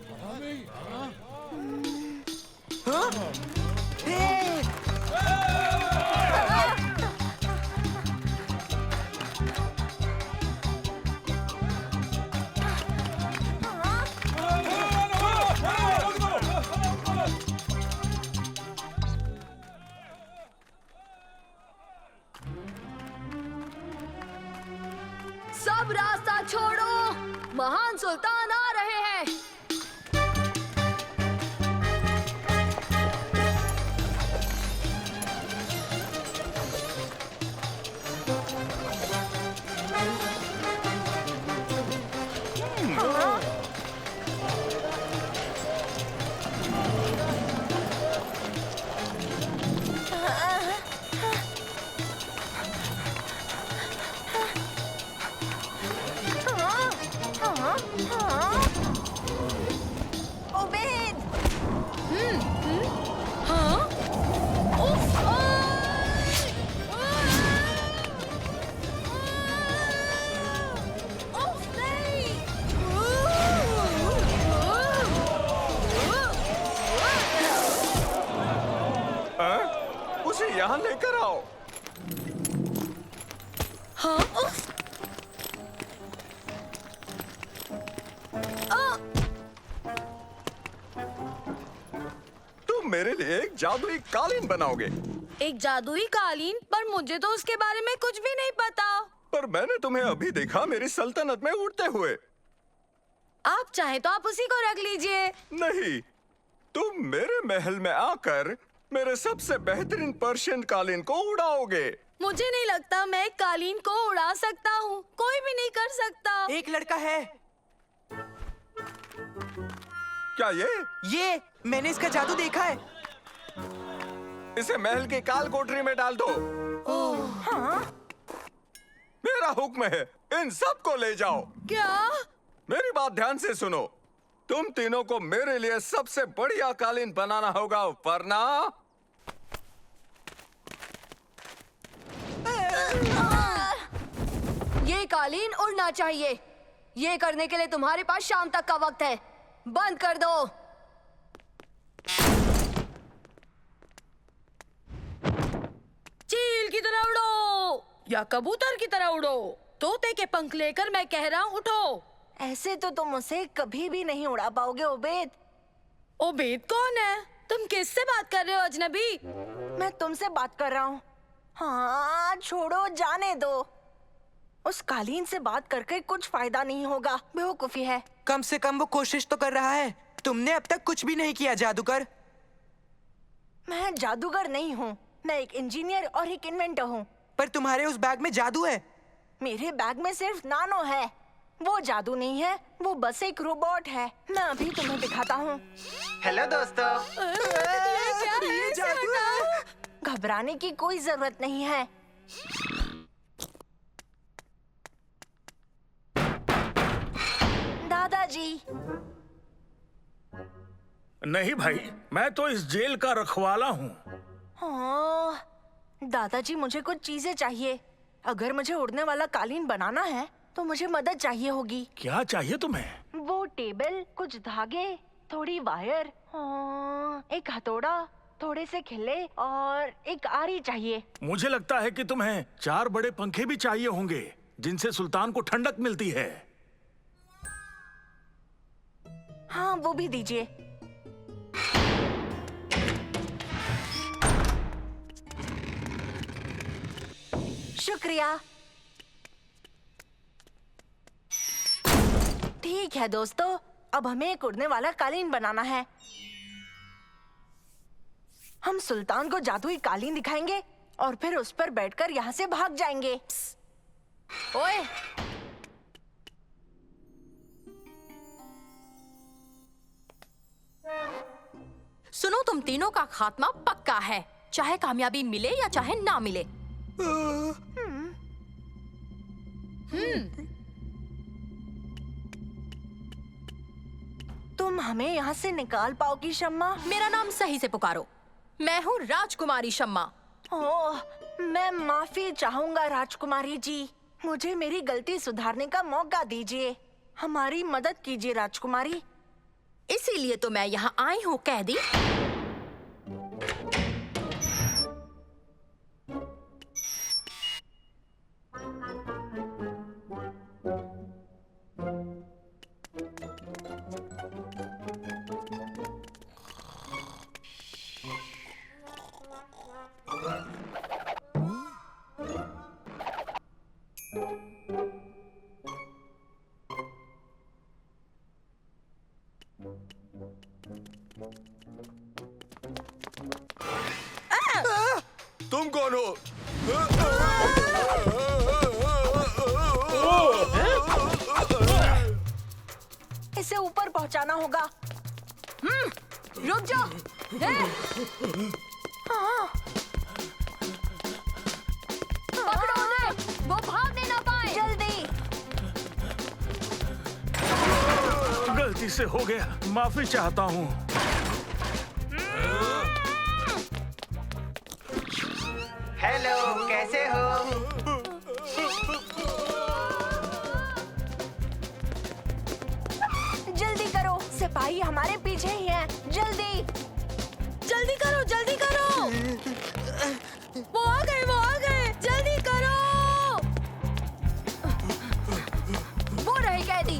Speaker 9: सब रास्ता छोड़ो, महान सुल्तान आ रहे हैं।
Speaker 7: उसे यहाँ लेकर आओ। तुम मेरे लिए एक जादुई कालीन बनाओगे।
Speaker 1: एक जादुई कालीन? पर मुझे तो उसके बारे में कुछ भी नहीं पता।
Speaker 7: पर मैंने तुम्हें अभी देखा मेरी सल्तनत में उड़ते हुए।
Speaker 1: आप चाहे तो आप उसी को रख लीजिए।
Speaker 7: नहीं, तुम मेरे महल में आकर मेरे सबसे बेहतरीन पर्शियन कालीन को उड़ाओगे।
Speaker 1: मुझे नहीं लगता मैं एक कालीन को उड़ा सकता हूँ। कोई भी नहीं कर सकता।
Speaker 16: एक लड़का है।
Speaker 7: क्या ये
Speaker 16: मैंने इसका जादू देखा है।
Speaker 7: इसे महल की काल कोठरी में डाल दो।
Speaker 4: हाँ?
Speaker 7: मेरा हुक्म है, इन सबको ले जाओ।
Speaker 1: क्या?
Speaker 7: मेरी बात ध्यान से सुनो। तुम तीनों को मेरे लिए सबसे बढ़िया कालीन बनाना होगा, वरना
Speaker 9: ये कालीन उड़ना चाहिए। ये करने के लिए तुम्हारे पास शाम तक का वक्त है। बंद कर दो।
Speaker 1: चील की तरह उड़ो या कबूतर की तरह उड़ो। तोते के पंख लेकर मैं कह रहा हूँ, उठो।
Speaker 4: ऐसे तो तुम उसे कभी भी नहीं उड़ा पाओगे उबैद।
Speaker 1: उबैद कौन है? तुम किससे बात कर रहे हो अजनबी?
Speaker 4: मैं तुमसे बात कर रहा हूँ। हाँ छोड़ो, जाने दो। उस कालीन से बात करके कुछ फायदा नहीं होगा, बेवकूफी है।
Speaker 16: कम से कम वो कोशिश तो कर रहा है। तुमने अब तक कुछ भी नहीं किया जादूगर।
Speaker 4: मैं जादूगर नहीं हूँ, मैं एक इंजीनियर और एक इन्वेंटर हूँ।
Speaker 16: पर तुम्हारे उस बैग में जादू है।
Speaker 4: मेरे बैग में सिर्फ नानो है। वो जादू नहीं है, वो बस एक रोबोट है। मैं अभी तुम्हें दिखाता हूँ।
Speaker 6: हेलो दोस्तों।
Speaker 1: ये जादू है।
Speaker 4: घबराने की कोई जरूरत नहीं है। दादाजी।
Speaker 11: नहीं भाई, मैं तो इस जेल का रखवाला हूँ।
Speaker 4: हाँ, दादाजी मुझे कुछ चीजें चाहिए। अगर मुझे उड़ने वाला कालीन बनाना है तो मुझे मदद चाहिए होगी।
Speaker 11: क्या चाहिए तुम्हें?
Speaker 4: वो टेबल, कुछ धागे, थोड़ी वायर, एक हथौड़ा, थोड़े से खिल्ले और एक आरी चाहिए।
Speaker 11: मुझे लगता है कि तुम्हें 4 बड़े पंखे भी चाहिए होंगे जिनसे सुल्तान को ठंडक मिलती है।
Speaker 4: हाँ, वो भी दीजिए। शुक्रिया। ठीक है दोस्तों, अब हमें एक उड़ने वाला कालीन बनाना है। हम सुल्तान को जादुई कालीन दिखाएंगे और फिर उस पर बैठकर यहाँ से भाग जाएंगे।
Speaker 8: ओए, सुनो, तुम तीनों का खात्मा पक्का है, चाहे कामयाबी मिले या चाहे ना मिले।
Speaker 4: तुम हमें यहाँ से निकाल पाओगी शम्मा?
Speaker 8: मेरा नाम सही से पुकारो, मैं हूँ राजकुमारी शम्मा।
Speaker 4: ओह, मैं माफी चाहूंगा राजकुमारी जी, मुझे मेरी गलती सुधारने का मौका दीजिए, हमारी मदद कीजिए राजकुमारी।
Speaker 8: इसीलिए तो मैं यहाँ आई हूँ कैदी।
Speaker 12: तुम कौन हो?
Speaker 4: इसे ऊपर पहुंचाना होगा।
Speaker 9: रुक जाओ। पकड़ो उन्हें, वो भागने ना पाए।
Speaker 4: जल्दी।
Speaker 11: गलती से हो गया, माफी चाहता हूँ।
Speaker 6: हेलो, कैसे हो?
Speaker 4: जल्दी करो, सिपाही हमारे पीछे ही हैं। जल्दी
Speaker 1: जल्दी करो, जल्दी करो। वो आ गए, वो आ गए, जल्दी करो।
Speaker 9: वो रहे कैदी।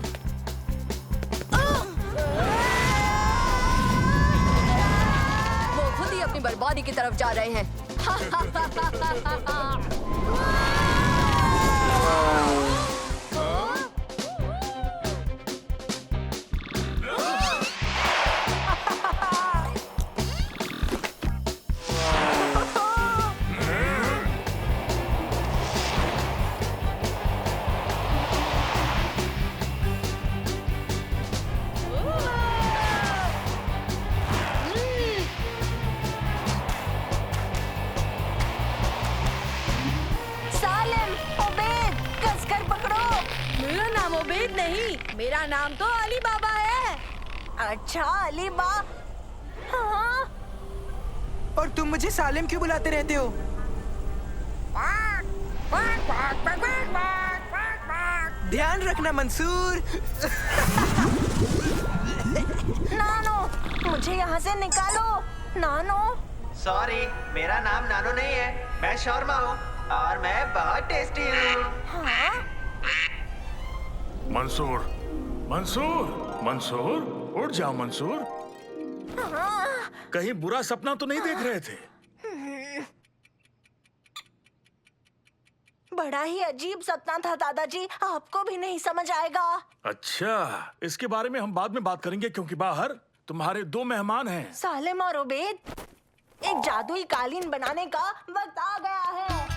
Speaker 9: वो खुद ही अपनी बर्बादी की तरफ जा रहे हैं।
Speaker 1: नहीं, मेरा नाम तो अली बाबा है।
Speaker 4: अच्छा, अली बा। हाँ।
Speaker 16: और तुम मुझे सालिम क्यों बुलाते रहते हो? ध्यान रखना मंसूर।
Speaker 4: नानो, मुझे यहाँ से निकालो। नानो।
Speaker 6: सॉरी, मेरा नाम नानो नहीं है, मैं शर्मा हूँ और मैं बहुत टेस्टी हूँ।
Speaker 4: हाँ?
Speaker 11: मंसूर, मंसूर, मंसूर, उठ जाओ मंसूर।
Speaker 4: हाँ?
Speaker 11: कहीं बुरा सपना तो नहीं देख रहे थे?
Speaker 4: बड़ा ही अजीब सपना था दादाजी, आपको भी नहीं समझ आएगा।
Speaker 11: अच्छा, इसके बारे में हम बाद में बात करेंगे क्योंकि बाहर तुम्हारे 2 मेहमान हैं।
Speaker 4: सालिम और उबैद, एक जादुई कालीन बनाने का वक्त आ गया है।